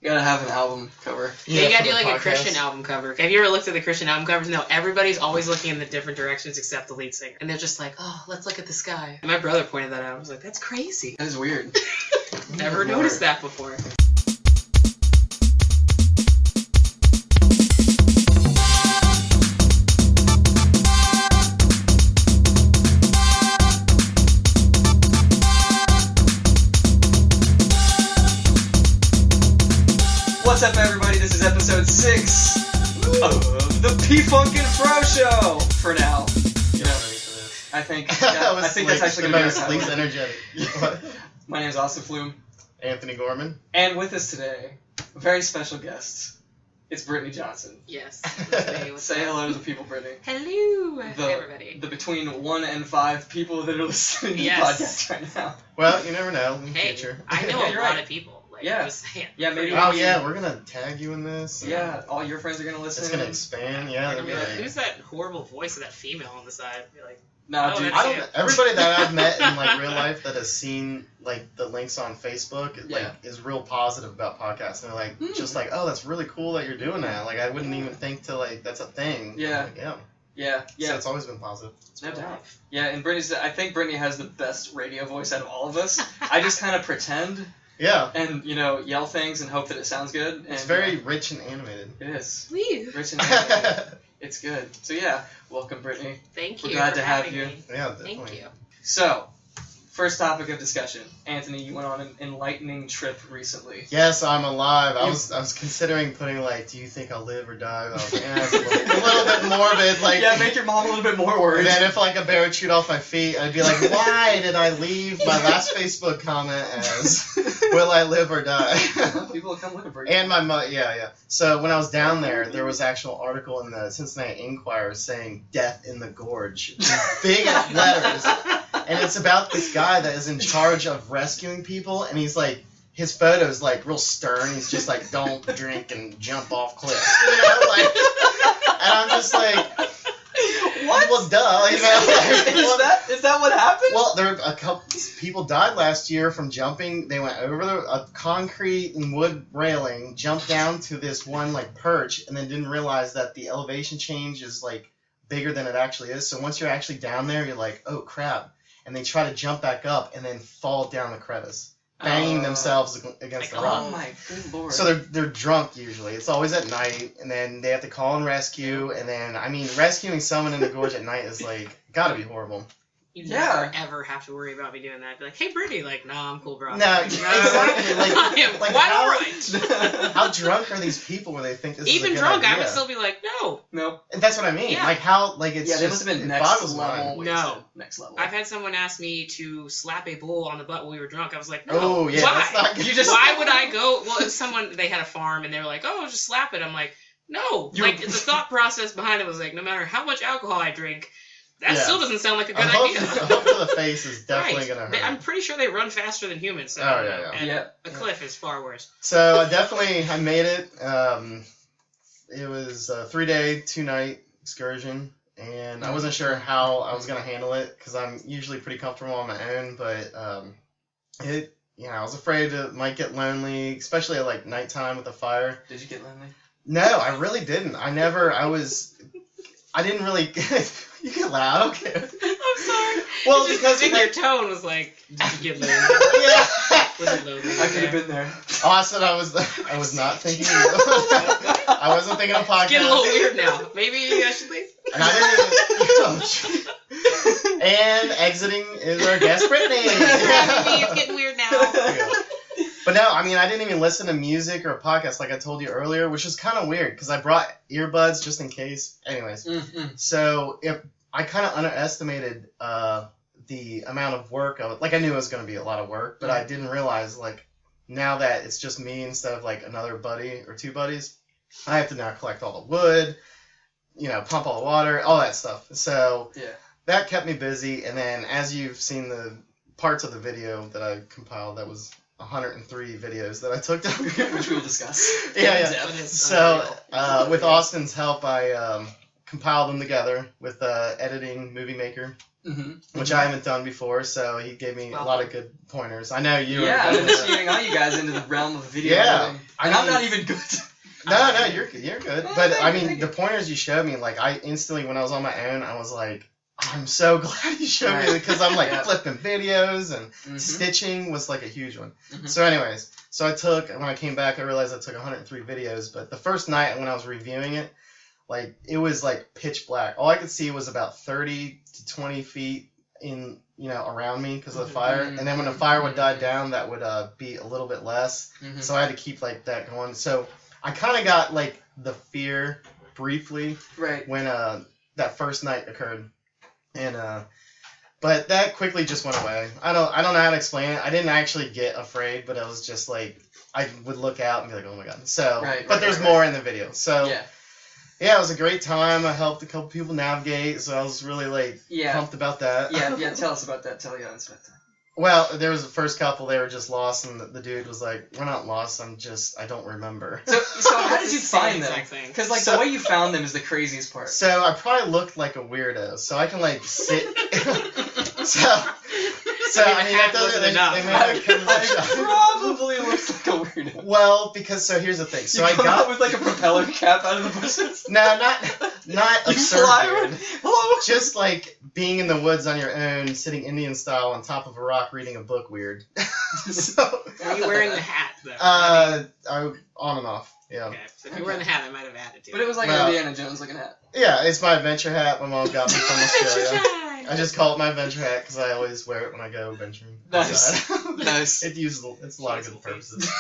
gotta have an album cover. Yeah, you gotta do like a Christian album cover. Have you ever looked at the Christian album covers? No, everybody's always looking in the different directions except the lead singer. And they're just like, oh, let's look at the sky. And my brother pointed that out. I was like, that's crazy. That is weird. Never noticed that before. What's up, everybody? This is episode 6 of the P-Funkin' Fro Show. For now, you know, I think that's actually going to be Lice energetic. My name is Austin Flume. Anthony Gorman. And with us today, a very special guest. It's Britani Johnson. Yes. Say hello to the people, Britani. Hello, everybody. The between 1 and 5 people that are listening to the podcast right now. Well, you never know in the future. I know a lot of people. Just maybe. Oh yeah, we're gonna tag you in this. Yeah, all your friends are gonna listen. It's gonna expand. Yeah, they're gonna be like, who's that horrible voice of that female on the side? Be like, no, dude. Everybody that I've met in like real life that has seen like the links on Facebook, is real positive about podcasts. And they're like, just like, oh, that's really cool that you're doing that. Like, I wouldn't even think to like that's a thing. Yeah. Like, yeah. So it's always been positive. No doubt. Yeah, and I think Britani has the best radio voice out of all of us. I just kind of pretend. Yeah. And, yell things and hope that it sounds good. And, it's very rich and animated. It is. Woo. Rich and animated. It's good. So, welcome, Britani. Thank you. We're glad to have you. Yeah, definitely. Thank you. So, first topic of discussion. Anthony, you went on an enlightening trip recently. Yes, I'm alive. I was considering putting like, do you think I'll live or die? I was like, it's a little bit morbid. Like, yeah, make your mom a little bit more worried. And then if like a bear chewed off my feet, I'd be like, why did I leave my last Facebook comment as, will I live or die? People will come looking for you. And my mother, yeah. So when I was down there was actual article in the Cincinnati Enquirer saying "Death in the Gorge," in big letters. And it's about this guy that is in charge of rescuing people, and he's like, his photo's like real stern. He's just like, don't drink and jump off cliffs, like. And I'm just like, what? Well, duh, Is that what happened? Well, a couple people died last year from jumping. They went over a concrete and wood railing, jumped down to this one like perch, and then didn't realize that the elevation change is like bigger than it actually is. So once you're actually down there, you're like, oh crap. And they try to jump back up and then fall down the crevice, banging themselves against the rock. Oh my good lord! So they're drunk usually. It's always at night, and then they have to call and rescue. And then rescuing someone in the gorge at night is like gotta be horrible. You never ever have to worry about me doing that. Be like, hey, Britani, like, nah, I'm cool, bro. No, exactly. Like, I am quite alright. How drunk are these people where they think this is a good drunk, idea? I would still be like, no. And that's what I mean. Yeah. Like how, like it's they must have been next level. No. Next level. I've had someone ask me to slap a bull on the butt while we were drunk. I was like, no. Oh yeah. Why? That's not good. Why would I go? Well, if they had a farm and they were like, oh, just slap it. I'm like, no. Like the thought process behind it was like, no matter how much alcohol I drink. That still doesn't sound like a good idea. A hook to the face is definitely going to hurt. I'm pretty sure they run faster than humans. So And a cliff is far worse. So I made it. It was a 3-day, 2-night excursion. And I wasn't sure how I was going to handle it because I'm usually pretty comfortable on my own. But I was afraid it might get lonely, especially at like nighttime with the fire. Did you get lonely? No, I really didn't. I didn't really... You can laugh, I don't care. I'm sorry. Well, because your tone was like, did you get lonely? Yeah. Was it lonely? I could have been there. Oh, I said I was not thinking. I wasn't thinking of podcast. It's getting a little weird now. Maybe I should leave. And I didn't even. And exiting is our guest, Britani. It's getting weird now. Yeah. But no, I didn't even listen to music or a podcast like I told you earlier, which is kind of weird because I brought earbuds just in case. Anyways, So I kind of underestimated the amount of work. I knew it was going to be a lot of work, but I didn't realize now that it's just me instead of like another buddy or 2 buddies, I have to now collect all the wood, pump all the water, all that stuff. So that kept me busy. And then as you've seen the parts of the video that I compiled, that was 103 videos that I took down. Which we'll discuss. Yeah. So, with Austin's help, I compiled them together with editing Movie Maker. which I haven't done before, so he gave me a lot of good pointers. I know you. Yeah, I'm initiating all you guys into the realm of video. Yeah, and I'm not even good. No, you're good. But I mean, the pointers you showed me, like I instantly, when I was on my own, I was like, I'm so glad you showed me, because I'm like flipping videos and stitching was like a huge one. So anyways, when I came back, I realized I took 103 videos, but the first night when I was reviewing it, like it was like pitch black. All I could see was about 30 to 20 feet in, around me because of the fire. And then when the fire would die down, that would be a little bit less. So I had to keep like that going. So I kind of got like the fear briefly when that first night occurred, and but that quickly just went away. I don't know how to explain it. I didn't actually get afraid, but I was just like, I would look out and be like, oh my god. So, but there's more in the video. So yeah, it was a great time. I helped a couple people navigate, so I was really like pumped about that. Yeah. Tell us about that. Tell you about that. Well, there was the first couple, they were just lost, and the dude was like, we're not lost, I don't remember. So how did you find them? Because, like, the way you found them is the craziest part. So I probably looked like a weirdo, so I can, like, sit... So I mean, that doesn't... It probably looks like a weirdo. Well, because, so here's the thing. So you I got... out with, like, a propeller cap out of the bushes? No, not absurd weird. Hello? Just, like, being in the woods on your own, sitting Indian style on top of a rock reading a book weird. So, are you wearing the hat, though? On and off, yeah. Okay, so if you were wearing the hat, I might have added to it. But it was like an Indiana Jones looking hat. Yeah, it's my adventure hat my mom got me from Australia. I just call it my adventure hat because I always wear it when I go venturing. Nice. Nice. It's a lot of good purposes.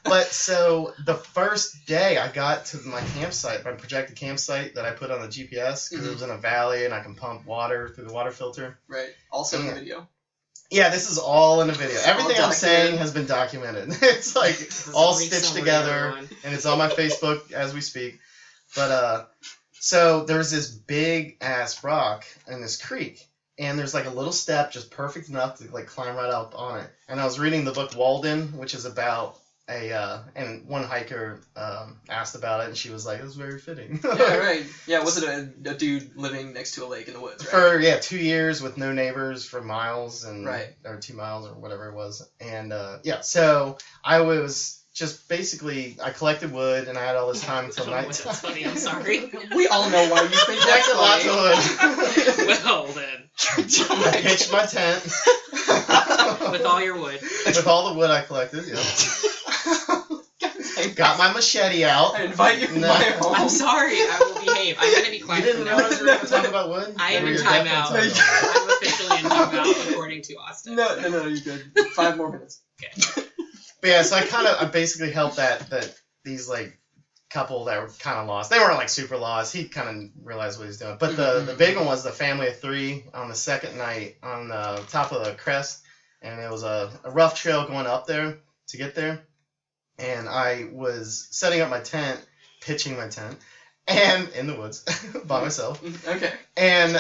But so the first day I got to my campsite, my projected campsite that I put on the GPS, because it was in a valley and I can pump water through the water filter. Right. Also in the video. Yeah, this is all in the video. Everything I'm saying has been documented. It's like all stitched together, and it's on my Facebook as we speak. But so there's this big ass rock in this creek, and there's like a little step just perfect enough to like climb right up on it. And I was reading the book Walden, which is about and one hiker asked about it, and she was like, "It was very fitting." Yeah, right. Yeah, was it a dude living next to a lake in the woods? Right? For 2 years with no neighbors for miles and or 2 miles or whatever it was, and so I was just basically I collected wood, and I had all this time until night. That's funny. I'm sorry. We all know why you think that's lots of wood. Well then, I pitched my tent with all your wood. With all the wood I collected. Yeah. Got my machete out. I invite you to my home. I'm sorry. I will behave. I'm going to be quiet. You didn't notice we were going to talk about wood? I am in timeout. I'm officially in timeout according to Austin. No, you're good. 5 more minutes. Okay. But yeah, so I basically helped that these like couple that were kind of lost. They weren't like super lost. He kind of realized what he's doing. But the big one was the family of 3 on the second night on the top of the crest, and it was a rough trail going up there to get there. And I was setting up my tent, pitching my tent, and in the woods by myself. Okay. And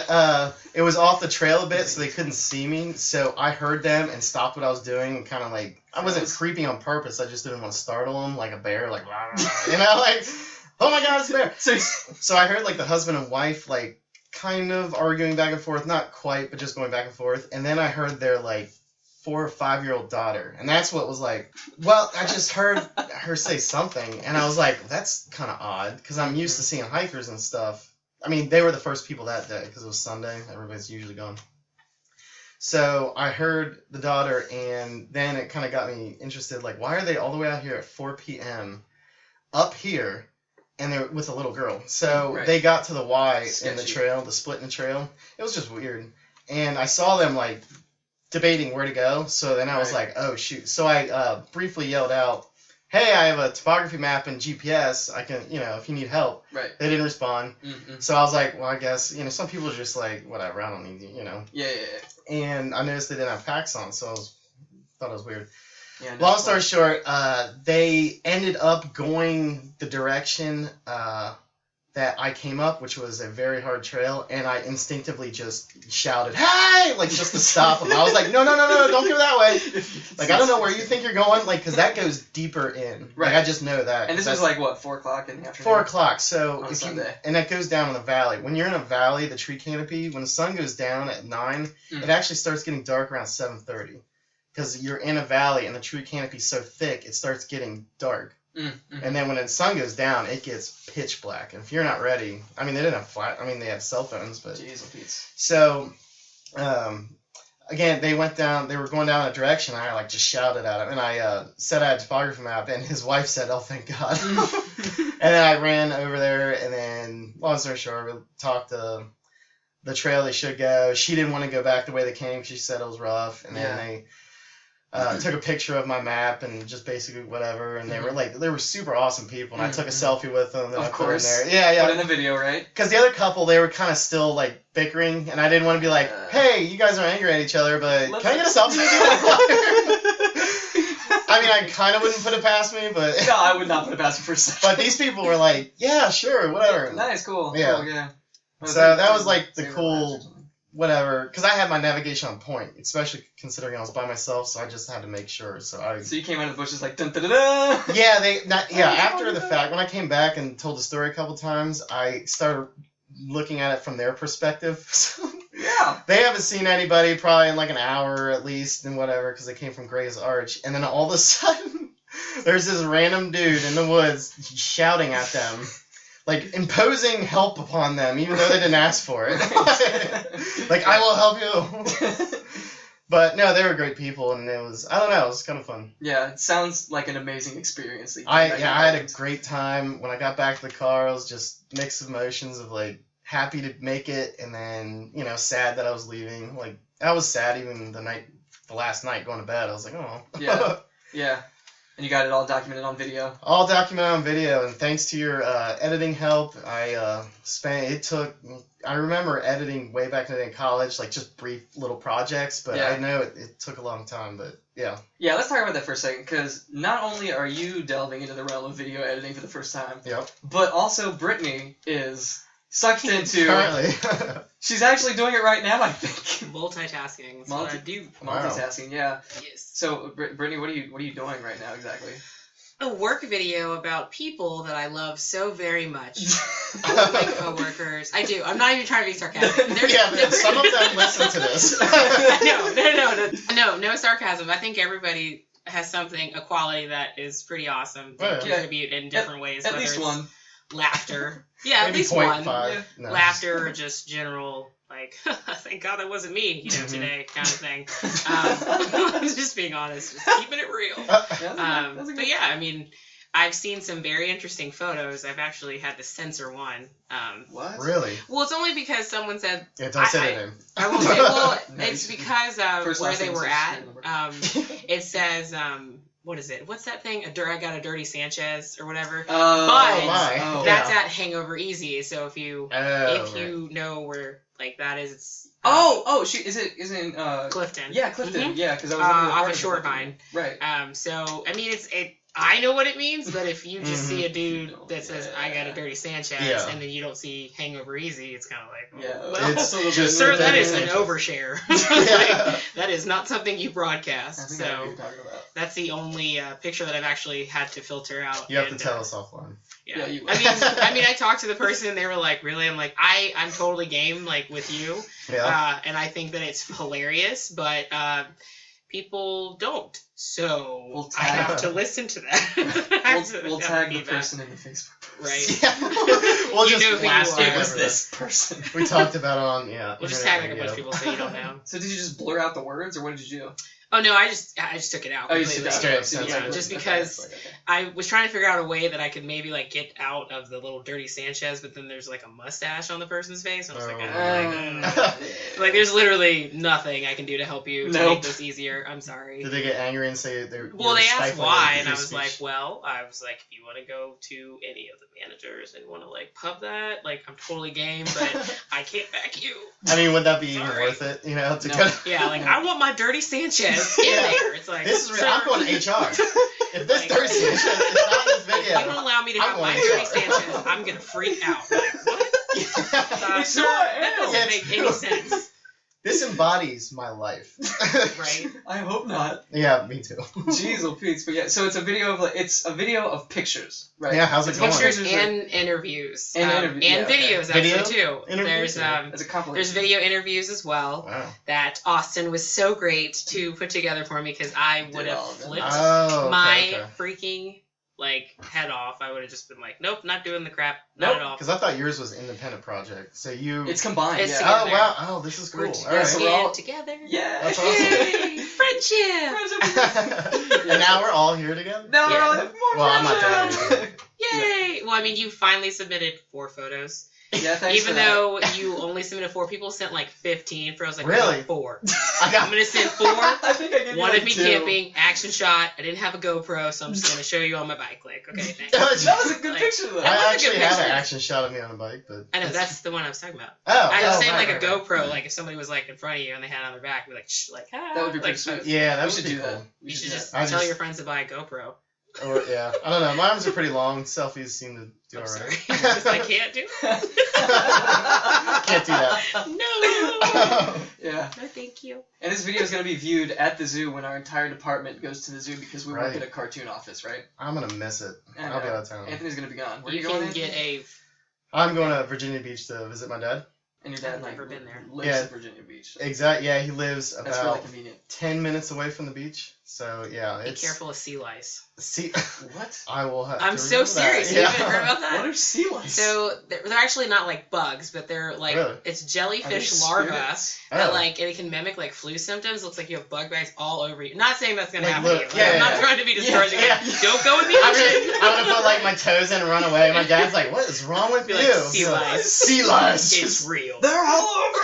it was off the trail a bit, so they couldn't see me. So I heard them and stopped what I was doing, and kind of like I wasn't creeping on purpose. I just didn't want to startle them like a bear, like like, oh my god, it's a bear. So I heard like the husband and wife like kind of arguing back and forth, not quite, but just going back and forth. And then I heard their like 4 or 5-year-old daughter, and that's what was like, well, I just heard her say something, and I was like, that's kind of odd, because I'm used to seeing hikers and stuff. I mean, they were the first people that day, because it was Sunday, everybody's usually gone. So I heard the daughter, and then it kind of got me interested, like, why are they all the way out here at 4 p.m., up here, and they're with a little girl? So they got to the Y in the trail, the split in the trail. It was just weird, and I saw them, like, debating where to go, so then I was like, oh shoot. So I briefly yelled out, hey, I have a topography map and GPS, I can, if you need help. Right. They didn't respond. So I was like, well, I guess, some people are just like, whatever, I don't need you, Yeah. And I noticed they didn't have packs on, so thought it was weird. Yeah, long story short, they ended up going the direction that that I came up, which was a very hard trail, and I instinctively just shouted, "Hey!" Like, just to stop them. I was like, no, don't go that way. Like, I don't know where you think you're going, like, because that goes deeper in. Right. Like, I just know that. And this was like, what, 4 o'clock in the afternoon? 4 o'clock, so on Sunday. And that goes down in the valley. When you're in a valley, the tree canopy, when the sun goes down at 9, it actually starts getting dark around 7:30. Because you're in a valley, and the tree canopy's so thick, it starts getting dark. And then when the sun goes down, it gets pitch black. And if you're not ready, I mean, they didn't have they have cell phones, but... Jeez. So, again, they were going down a direction, and I, like, just shouted at him. And I said I had a topography map, and his wife said, "Oh, thank God." And then I ran over there, and then, long story short, we talked to the trail they should go. She didn't want to go back the way they came, because she said it was rough. And then they... took a picture of my map and just basically whatever, and they were super awesome people, and I took a selfie with them. Of course. Put in there. Yeah. Put in the video, right? Because the other couple, they were kind of still like bickering, and I didn't want to be like, "Hey, you guys are angry at each other, but can I get a selfie with you?" I mean, I kind of wouldn't put it past me, but no, I would not put it past you for a second. But these people were like, "Yeah, sure, whatever." Nice, cool. Yeah. Cool, yeah. So that was like the cool. Whatever, because I had my navigation on point, especially considering I was by myself, so I just had to make sure. So you came out of the bushes like dun dun dun dun. Yeah, after the fact, when I came back and told the story a couple times, I started looking at it from their perspective. Yeah. They haven't seen anybody probably in like an hour at least, and whatever, because they came from Gray's Arch, and then all of a sudden, there's this random dude in the woods shouting at them. Like, imposing help upon them, even though they didn't ask for it. Like, "I will help you." But, no, they were great people, and it was kind of fun. Yeah, it sounds like an amazing experience. I had a great time. When I got back to the car, I was just mixed emotions of, like, happy to make it, and then, sad that I was leaving. Like, I was sad even the last night going to bed. I was like, oh. Yeah. And you got it all documented on video? All documented on video, and thanks to your editing help, I remember editing way back in college, like just brief little projects, but I know it took a long time, but yeah. Yeah, let's talk about that for a second, because not only are you delving into the realm of video editing for the first time, but also Britani is sucked into... Currently. She's actually doing it right now, I think. Multitasking. That's what I do. Multitasking, yeah. Yes. So, Britani, what are you doing right now exactly? A work video about people that I love so very much. All of my coworkers. I do. I'm not even trying to be sarcastic. Some of them listen to this. No sarcasm. I think everybody has a quality that is pretty awesome to contribute in different ways. At least one. Laughter. Yeah, maybe at least one. No. Laughter or just general, like, thank God that wasn't me, today kind of thing. I'm just being honest, just keeping it real. But yeah, I mean, I've seen some very interesting photos. I've actually had to censor one. What? Really? Well, it's only because someone said... Yeah, don't say their name. I won't say... Well, it's because of where they were at. It says... what is it? What's that thing? I got a dirty Sanchez or whatever. That's at Hangover Easy. So if you know where like that is, it's is it Clifton? Yeah, Clifton. Yeah, because I was off a short vine. Right. So I mean, I know what it means, but if you just see a dude that says I got a dirty Sanchez and then you don't see Hangover Easy, it's kind of like, sir, that is an overshare. That is not something you broadcast. So that's the only picture that I've actually had to filter out. You have to tell us offline. Yeah, you will. I mean, I talked to the person and they were like, really? I'm like, I'm totally game, like, with you. Yeah. And I think that it's hilarious, but people don't. So I have to listen to that. We'll tag the person in the Facebook post. Right. Yeah. We'll just blast it was this person. We talked about it on, We'll just tag like a bunch of people so you don't know. So did you just blur out the words, or what did you do? Oh no, I just took it out. Oh, you took it out. Just because I was trying to figure out a way that I could maybe like get out of the little dirty Sanchez, but then there's like a mustache on the person's face, and I was like, there's literally nothing I can do to help you to make this easier. I'm sorry. Did they get angry and say they're? Well, they asked why, and I was like, if you want to go to any of the managers and want to like pub that, like I'm totally game, but I can't back you. I mean, would that be even worth it? Yeah, like I want my dirty Sanchez in there. It's like this is real. I'm going to HR. If this dirty Sanchez is not in this you don't allow me to have my dirty Sanchez, I'm gonna freak out. Like, what? That doesn't make any sense. This embodies my life. Right? I hope not. Yeah, me too. Jeez, oh Pete, but yeah. So it's a video of pictures, right? Yeah, how's it going? Pictures and interviews. And videos actually too. Interviews? There's video interviews as well. Wow. That Austin was so great to put together for me because I would have flipped my freaking head off. I would have just been like, nope, not doing the crap, not at all. Because I thought yours was independent project, so it's combined. It's together. together. Oh wow! Oh, this is cool. We're all together. Yeah, that's awesome. Friendship. And now we're all here together. Now we're all more. Well, I'm not that. Yay! Well, I mean, you finally submitted 4 photos. Yeah, thanks. Even though you only submitted 4, people sent 15 for. I was like, really? 4. I'm gonna send 4. I think I gave you one of me 2. Camping, action shot. I didn't have a GoPro, so I'm just gonna show you on my bike. Okay, thanks. That was a good picture though. I actually have an action shot of me on a bike, but I know that's the one I was talking about. I was saying a GoPro, if somebody was in front of you and they had it on their back, be like, shh, that would be pretty sweet. Yeah, that would be do cool. that. You should just tell your friends to buy a GoPro. Or yeah, I don't know. My arms are pretty long. Selfies seem to do alright. I can't do it. Can't do that. No. Yeah. No, thank you. And this video is going to be viewed at the zoo when our entire department goes to the zoo because we work at a cartoon office, right? I'm gonna miss it. I'll be out of town. Anthony's going to be gone. Where you going? I'm going to Virginia Beach to visit my dad. And your dad I've never been there. Lives in Virginia Beach. Exactly. Yeah, he lives about really convenient. 10 minutes away from the beach. So yeah, be careful of sea lice. What? I will have. I'm so serious. You haven't heard about that? What are sea lice? So they're actually not bugs, but they're really? It's jellyfish larvae that and it can mimic flu symptoms. Looks like you have bug bites all over you. Not saying that's gonna happen to you. I'm not trying to be discouraging. Don't go in the ocean. I'm gonna put my toes in and run away. My dad's like, "What is wrong with you?" Sea lice. Sea lice. It's real. They're all over.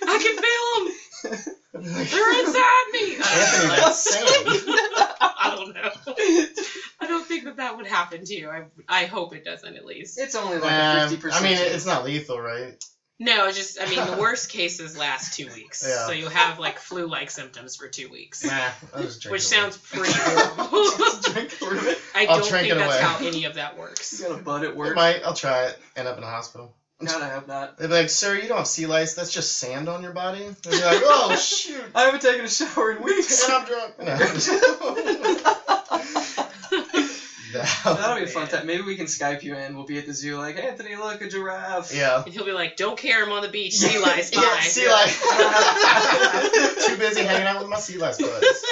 I can feel them. They're inside me. Anthony, that's insane. I don't know. I don't think that would happen to you. I hope it doesn't, at least. It's only a 50%. I mean, it's not lethal, right? No, the worst cases last 2 weeks. Yeah. So you'll have like flu-like symptoms for 2 weeks. I'll just drink which sounds pretty horrible. Drink through it. I don't think that's how any of that works. You got a bud at work. I'll try it. End up in a hospital. God, I hope not. They'd be like, "Sir, you don't have sea lice. That's just sand on your body." They'd be like, "Oh shoot, I haven't taken a shower in weeks, and I'm drunk." No. That'll be a fun time. Maybe we can Skype you in. We'll be at the zoo like, "Anthony, look, a giraffe." Yeah. And he'll be like, "Don't care, I'm on the beach. Sea lice, bye." Yeah, sea lice. Too busy hanging out with my sea lice buds.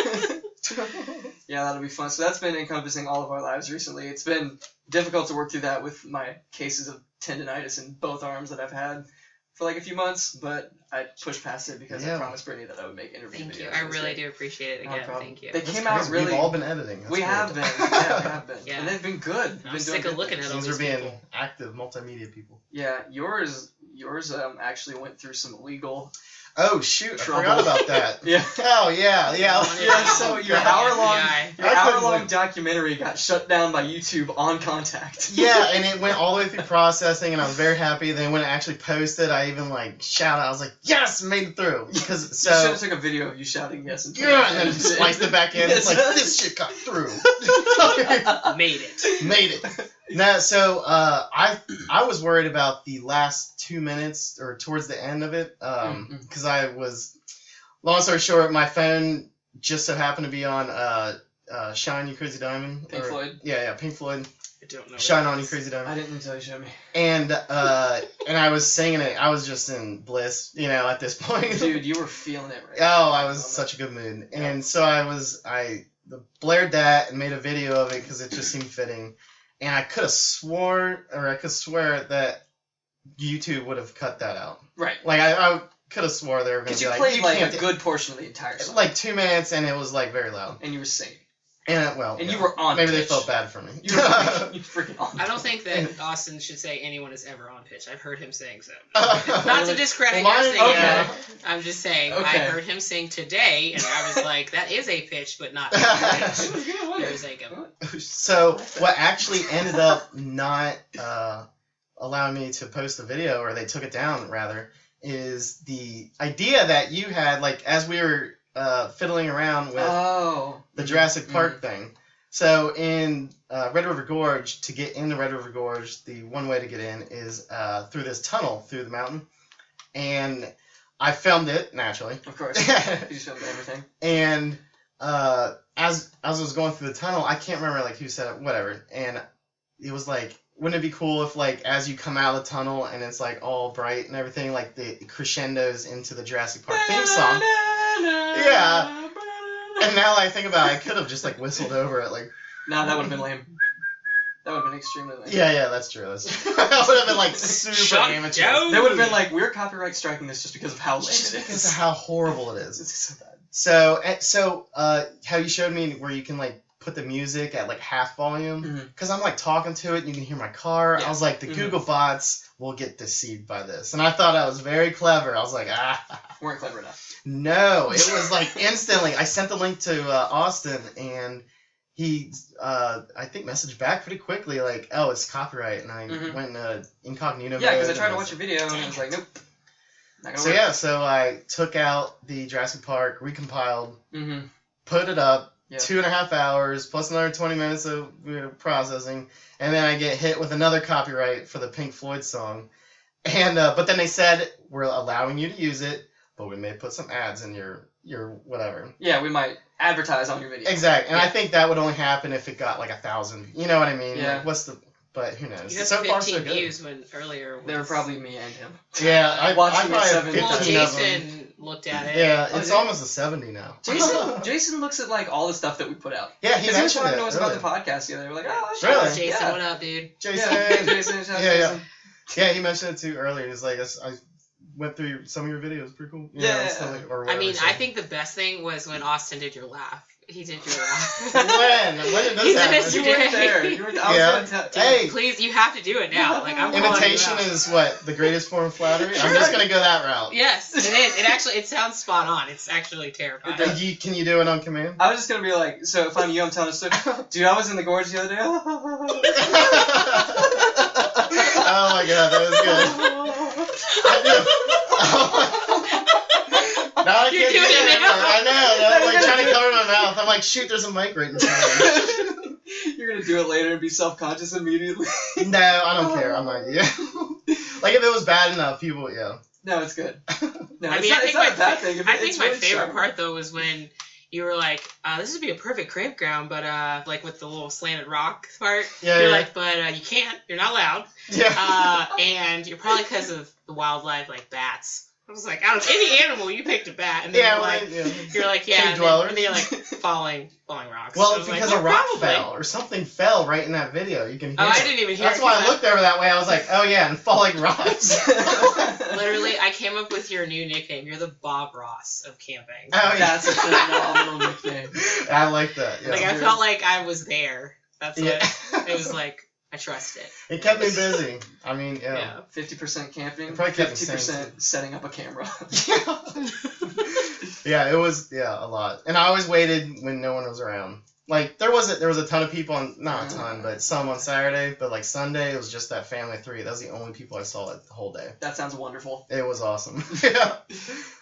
Yeah, that'll be fun. So that's been encompassing all of our lives recently. It's been difficult to work through that with my cases of tendinitis in both arms that I've had for a few months, but I pushed past it because I promised Brittany that I would make interview videos. Thank you. I really do appreciate it again. Thank you. They came out really. We've all been editing. We have been. Yeah, we have been. Yeah. And they've been good. I'm sick of looking at all these being people. Active multimedia people. Yeah, yours actually went through some legal. Oh shoot! Trouble. I forgot about that. Yeah. Oh yeah. So your hour-long documentary got shut down by YouTube on contact. Yeah, and it went all the way through processing, and I was very happy. Then when it actually posted, I even shouted. I was like, "Yes, made it through!" Because you should have took a video of you shouting yes and then spliced it back in. It's like this shit got through. Made it. No, so I was worried about the last 2 minutes or towards the end of it because I was, long story short, my phone just so happened to be on Shine You Crazy Diamond. Pink Floyd. Yeah, Pink Floyd. I don't know. Shine On You Crazy Diamond. I didn't until you showed me. And I was singing it. I was just in bliss, at this point. Dude, you were feeling it, right? Oh, I was such a good mood, and so I blared that and made a video of it because it just seemed fitting. And I could swear that YouTube would have cut that out. Right. I could have swore they were going to be like... Because you played a good portion of the entire song. 2 minutes, and it was, very loud. And you were singing. And you were on maybe pitch. They felt bad for me. You were freaking on pitch. I don't think that Austin should say anyone is ever on pitch. I've heard him saying so. Not to discredit your singing. Okay. I'm just saying, I heard him sing today, and I was like, that is a pitch, but not a pitch. There's a go. So, what actually ended up not allowing me to post the video, or they took it down, rather, is the idea that you had, as we were fiddling around with the Jurassic Park thing. So in Red River Gorge, to get into Red River Gorge, the one way to get in is through this tunnel through the mountain. And I filmed it, naturally. Of course. You just filmed everything. And as I was going through the tunnel, I can't remember like who said it, whatever. And it was like, wouldn't it be cool if like as you come out of the tunnel and it's like all bright and everything, like the crescendos into the Jurassic Park theme song. Yeah. And now I think about it, I could have just like whistled over it, like. No, that would have been lame. That would have been extremely lame. Yeah, that's true. That would have been like super amateur. They would have been like, we're copyright striking this just because of how lame it is. Because of how horrible it is. It's so bad. So how you showed me where you can like put the music at like half volume, because I'm like talking to it and you can hear my car. Yeah. I was like, the Google bots will get deceived by this, and I thought I was very clever. I was like, weren't clever enough. No, it was like instantly. I sent the link to Austin, and he I think messaged back pretty quickly like, oh, it's copyright, and I went in incognito. Yeah, because I tried to watch a video and it was like, nope. So I took out the Jurassic Park, recompiled, put it up. Yep. 2.5 hours plus another 20 minutes of processing, and then I get hit with another copyright for the Pink Floyd song. And but then they said, we're allowing you to use it, but we may put some ads in your whatever. Yeah, we might advertise on your video. Exactly, and I think that would only happen if it got like 1,000. You know what I mean? Yeah. Like, but who knows? You so far, so good. Views when earlier. They were probably me and him. Yeah, I watched probably it. Well, Jason looked at it. Yeah, it's almost a 70 now. Jason looks at like all the stuff that we put out. Yeah, he mentioned it. He was talking to us about the podcast the other day. We're like, oh, that's really? Jason, what up, dude? Jason. Jason. Yeah, he mentioned it too earlier. He's like, I went through some of your videos. Pretty cool. I mean, I think the best thing was when Austin did your laugh. He did your laugh. When did this happen? You weren't there. I was gonna hey, please, you have to do it now. Like, I'm imitation is what? The greatest form of flattery? I'm just going to go that route. Yes, it is. It sounds spot on. It's actually terrifying. Can you do it on command? I was just going to be like, so if I'm you, I'm telling a story. Dude, I was in the gorge the other day. Oh my god, that was good. Now I can't do it anymore. I know. I'm like trying to cover my mouth. I'm like, shoot, there's a mic right in front of me. You're going to do it later and be self-conscious immediately. No, I don't care. I'm not. Yeah. Like, if it was bad enough, people, No, it's good. No, I it's not a bad thing. I think my favorite part, though, was when you were like, this would be a perfect campground, but, like, with the little slanted rock part. You're like, but you can't. You're not allowed. Yeah. And you're probably because of the wildlife, like bats. I was like, out of any animal, you picked a bat, and then you're like, and then you're like falling rocks. Well, it's because a rock fell or something fell right in that video. You can hear. I didn't even hear. That's why I looked over that way. I was like, oh yeah, and falling rocks. Literally, I came up with your new nickname. You're the Bob Ross of camping. Oh yeah, that's a phenomenal nickname. I like that. Yeah. Like I felt like I was there. That's what it was like. I trust it. It kept me busy. I mean, 50% camping, 50% setting up a camera. Yeah, it was a lot. And I always waited when no one was around. Like there was a ton of people not a ton, but some on Saturday, but like Sunday it was just that family of 3. That was the only people I saw the whole day. That sounds wonderful. It was awesome. Yeah.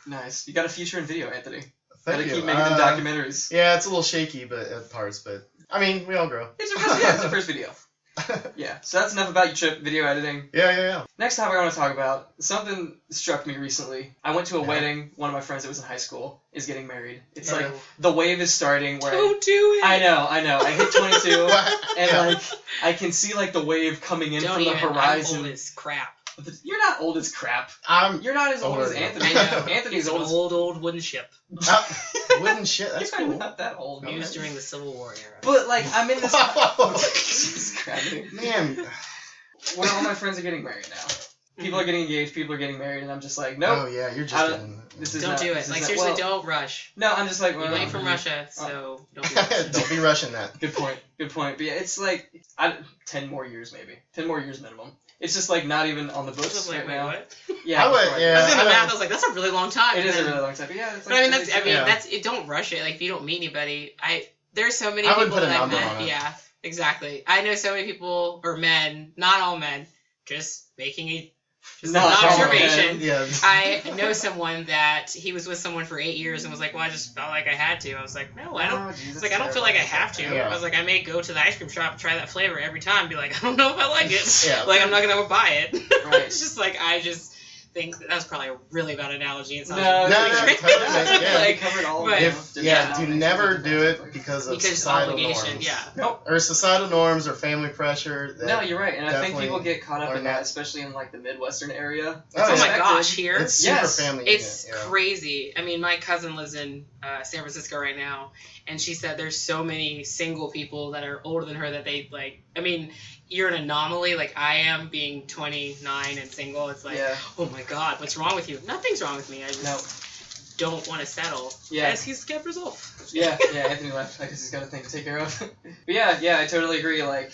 Nice. You got a future in video, Anthony. Thank you. Gotta keep making them documentaries. Yeah, it's a little shaky at parts, but I mean we all grow. It's your first video. Yeah, so that's enough about your trip, video editing. Yeah. Next topic I want to talk about, something struck me recently. I went to a wedding. One of my friends that was in high school is getting married. It's like, the wave is starting where Don't do it! I know. I hit 22, and like, I can see like the wave coming in from the horizon. I'm old as crap. You're not old as crap. You're not as old as Anthony. I know. Anthony's old. Old wooden ship. Wooden ship? That's cool. You're not that old. Used during the Civil War era. But like, I'm in this... Man. Where all my friends are getting married now. People are getting engaged, people are getting married, and I'm just like, nope. Oh yeah, you're just don't do it. Like seriously, don't rush. No, I'm just like, you ain't from Russia, so don't be rushing. Don't be rushing that. Good point. But yeah, it's like 10 more years maybe. 10 more years minimum. It's just like not even on the books right now. What? Yeah, I was doing the math. I was like, that's a really long time. It is a really long time. But yeah, it's like. But that's it. Don't rush it. Like if you don't meet anybody, there's so many people that I've met. Yeah, exactly. I know so many people or men, not all men, just making Just an observation. Yeah. I know someone that he was with someone for 8 years and was like, well, I just felt like I had to. I was like, no, I don't. I don't feel like I have to. Yeah. I was like, I may go to the ice cream shop and try that flavor every time and be like, I don't know if I like it. Yeah. Like, I'm not going to buy it. Right. It's just like, I just think that was probably a really bad analogy. It's No, totally. Yeah. Like, covered all but, do never do it because of societal obligation. norms. Yeah. Nope. Or societal norms or family pressure. No, you're right, and I think people get caught up in that, not. especially in like the Midwestern area. Oh my gosh, here it's super Yes. family. it's unit, yeah. crazy. I mean, my cousin lives in San Francisco right now, and she said there's so many single people that are older than her that they like. I mean, you're an anomaly, like I am, being 29 and single. It's like, oh my God, what's wrong with you? Nothing's wrong with me. I just don't want to settle. Yeah. As he's kept resolve. Yeah, Anthony left. I guess he's got a thing to take care of. But yeah, I totally agree. Like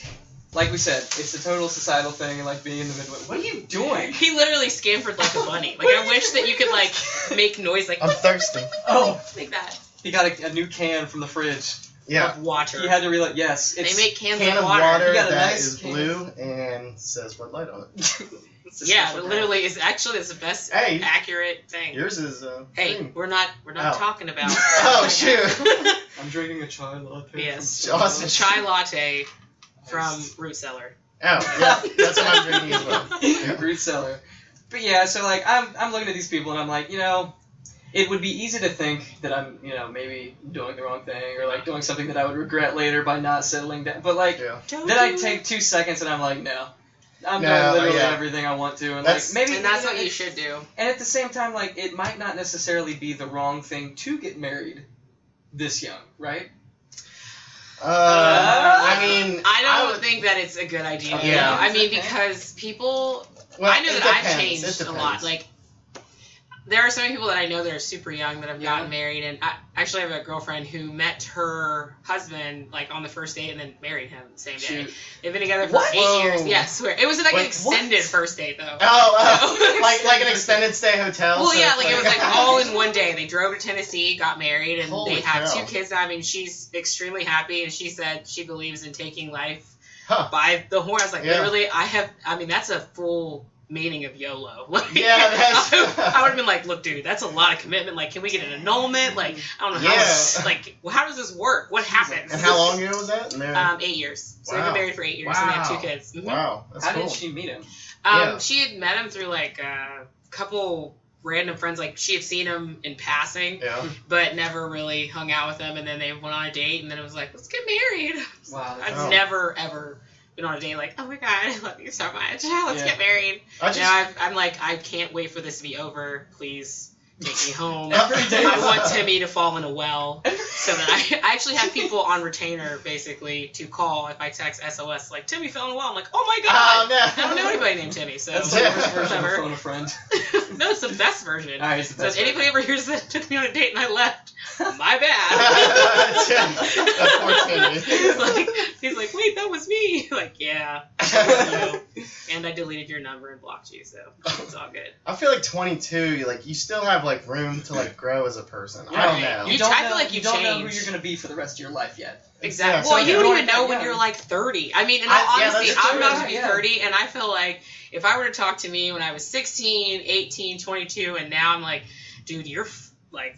we said, it's a total societal thing, and like being in the Midwest. What are you doing? He literally scampered like a bunny. Like, I wish that you could like make noise like, I'm thirsty. Oh, like that. he got a new can from the fridge. Yeah. Of water. He had to realize, yes, it's They make cans Can of of water. water You got a that nice is can. blue and says Bud Light on it. It's a Yeah, special but literally, it's the best Hey. accurate thing. Yours is Hey, green. we're not Oh. talking about. Oh, shoot. can. I'm drinking a chai latte. Yes. from Awesome. A chai latte from Root Cellar. Oh, yeah. That's what I'm drinking as well. Yeah. Root cellar. But yeah, so like I'm looking at these people and I'm like, it would be easy to think that I'm, maybe doing the wrong thing or like doing something that I would regret later by not settling down. But like, Yeah. then I take 2 seconds and I'm like, no. I'm No, doing literally yeah. everything I want to, and That's- like maybe And that's you know, what you should do. And at the same time, like it might not necessarily be the wrong thing to get married this young, right? I mean, I don't think that it's a good idea. Okay. Yeah. I mean, Okay. because people. well, I know it that I've depends. changed It a lot. depends. Like, there are so many people that I know that are super young that have Yeah. gotten married, and I actually have a girlfriend who met her husband like on the first date and then married him the same day. Shoot. They've been together for What? 8 years. Whoa. Yeah, I swear. It was like an Wait, extended what? first date though. Oh, like an extended stay hotel. Well, so yeah, it's like it was like all in one day. They drove to Tennessee, got married, and Holy they had cow. 2 kids. I mean, she's extremely happy, and she said she believes in taking life Huh. by the horn. I was like, Yeah. literally, I mean, that's a full meaning of YOLO. Like, Yeah, that's- I would have been like, look, dude, that's a lot of commitment. Like, can we get an annulment? Like, I don't know how. Yeah. Like, how does this work? What happens? And how long ago was that? And they're- 8 years. So they've Wow. been married for 8 years, and they have 2 Wow. kids. Mhm. Wow, that's How cool. did she meet him? Yeah. She had met him through like a couple random friends. Like, she had seen him in passing, Yeah. but never really hung out with him. And then they went on a date, and then it was like, let's get married. Wow. I've Oh. never ever been on a date like, oh my God, I love you so much. Let's Yeah. get married. I just, Now I'm like, I can't wait for this to be over. Please take me home. Every day. I want Timmy to fall in a well, so that I actually have people on retainer basically to call if I text SOS like, Timmy fell in a well. I'm like, oh my God. Oh, no. I don't know anybody named Timmy, so That's the Yeah. worst version of whatever. phone a friend. No, it's the best version. Alright, it's the So best if anybody ever hears that took me on a date and I left, my bad. That poor Timmy. he's like, wait, that was me. Like, yeah. That was you. And I deleted your number and blocked you, so it's all good. I feel like 22, you still have room to grow as a person. I don't know. You- don't I feel know, like you don't know who change. you're gonna be for the rest of your life yet. Exactly. Yeah, Well, so you don't you're even know young. when you're 30. I mean, in all Yeah, honesty, that's I'm true. about to be Yeah. 30, and I feel like if I were to talk to me when I was 16, 18, 22, and now I'm like, dude, you're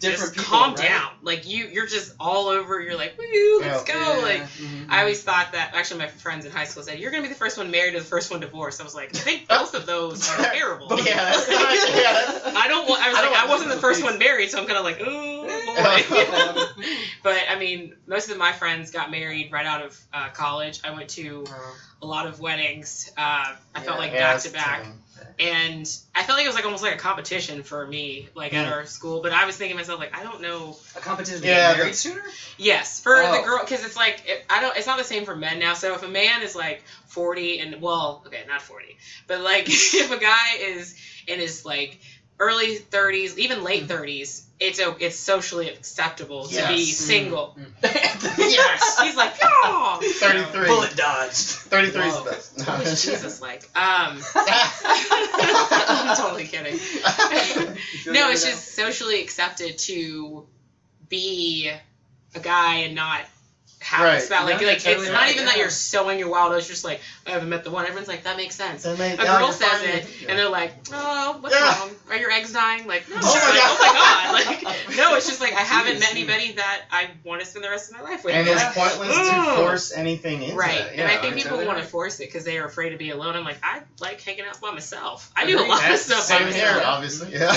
Different just people, calm right? down. Like, you're just all over. You're like, woo, let's Yeah. go. Yeah. Like, Mhm. I always thought that, actually, my friends in high school said, you're going to be the first one married or the first one divorced. I was like, I think both of those are terrible. Yeah, that's not, yeah. I don't want, I was I like, don't I wasn't the want first those one married, so I'm kind of like, oh, boy. But, I mean, most of my friends got married right out of college. I went to a lot of weddings. I felt like back to back. And I felt like it was almost like a competition for me, at our school. But I was thinking to myself, I don't know. A competition to Yeah, get married sooner? Yes, for Oh. the girl, because it's like it's not the same for men now. So if a man is 40 and not 40, but if a guy is in his early 30s, even late 30s, it's socially acceptable to be Yes. single. Yes. He's like, oh, 33. Bullet dodged. 33 is the best. What is Jesus like? I'm totally kidding. No, it's just socially accepted to be a guy and not happens about like it's not even that you're sowing your wild oats. You're just like, I haven't met the one. Everyone's like, that makes sense. A girl says it, and they're like, oh, what's wrong? Are your eggs dying? Like, no. Oh my god. Like, no, it's just like I haven't met anybody that I want to spend the rest of my life with. And it's pointless to force anything into that. And I think people want to force it because they are afraid to be alone. I'm like, I like hanging out by myself. I do a lot of stuff by myself. Obviously. Yeah.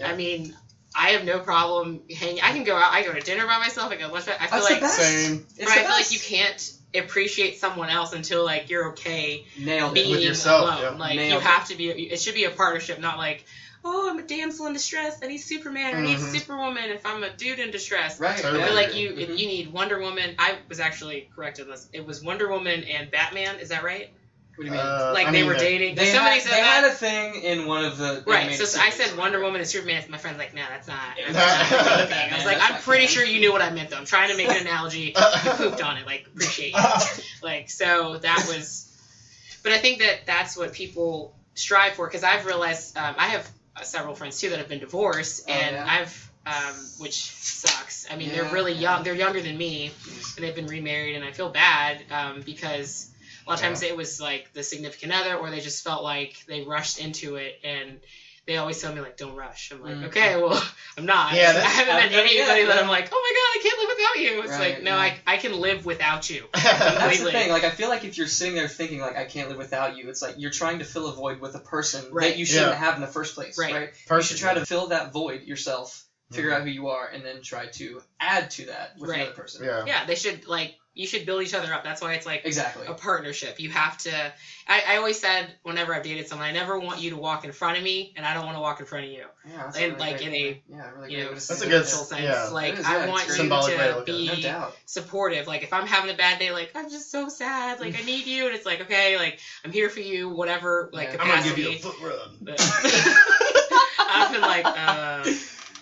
I mean, I have no problem hanging. I can go out. I go to dinner by myself. I go to lunch. I feel like same. But I feel like you can't appreciate someone else until like you're okay being with yourself. alone. Yeah. Like you have to be. It should be a partnership, not like, oh, I'm a damsel in distress. I need Superman. Or I need Superwoman. If I'm a dude in distress, right? I feel like you if you need Wonder Woman. I was actually corrected on this. It was Wonder Woman and Batman. Is that right? What do you mean? They were dating. They somebody said they that. had a thing in one of the right. So I said Wonder Woman and Superman. My friend's like, no, that's not a thing. I was like, I'm pretty sure you knew what I meant though. I'm trying to make an analogy. You pooped on it. Like, appreciate it. Like, so that was. But I think that that's what people strive for because I've realized I have several friends too that have been divorced and I've which sucks. I mean, they're really young. They're younger than me, and they've been remarried, and I feel bad because. A lot of times it was like the significant other, or they just felt like they rushed into it, and they always tell me like, "Don't rush." I'm like, "Okay, well, I'm not." Yeah, I haven't met anybody that I'm like, "Oh my god, I can't live without you." It's like, no, I can live without you. That's the thing. Like, I feel like if you're sitting there thinking like, "I can't live without you," it's like you're trying to fill a void with a person that you shouldn't have in the first place. Right. You should try to fill that void yourself. Figure out who you are, and then try to add to that with another person. Yeah, they should like. You should build each other up. That's why it's like a partnership. You have to. I always said whenever I've dated someone, I never want you to walk in front of me, and I don't want to walk in front of you. Yeah, that's and like in a that's a good sense. Yeah. Like I want you to be supportive. Like if I'm having a bad day, like I'm just so sad. Like I need you, and it's like okay, like I'm here for you, whatever. Like capacity. I'm gonna give you a foot rub. I've been like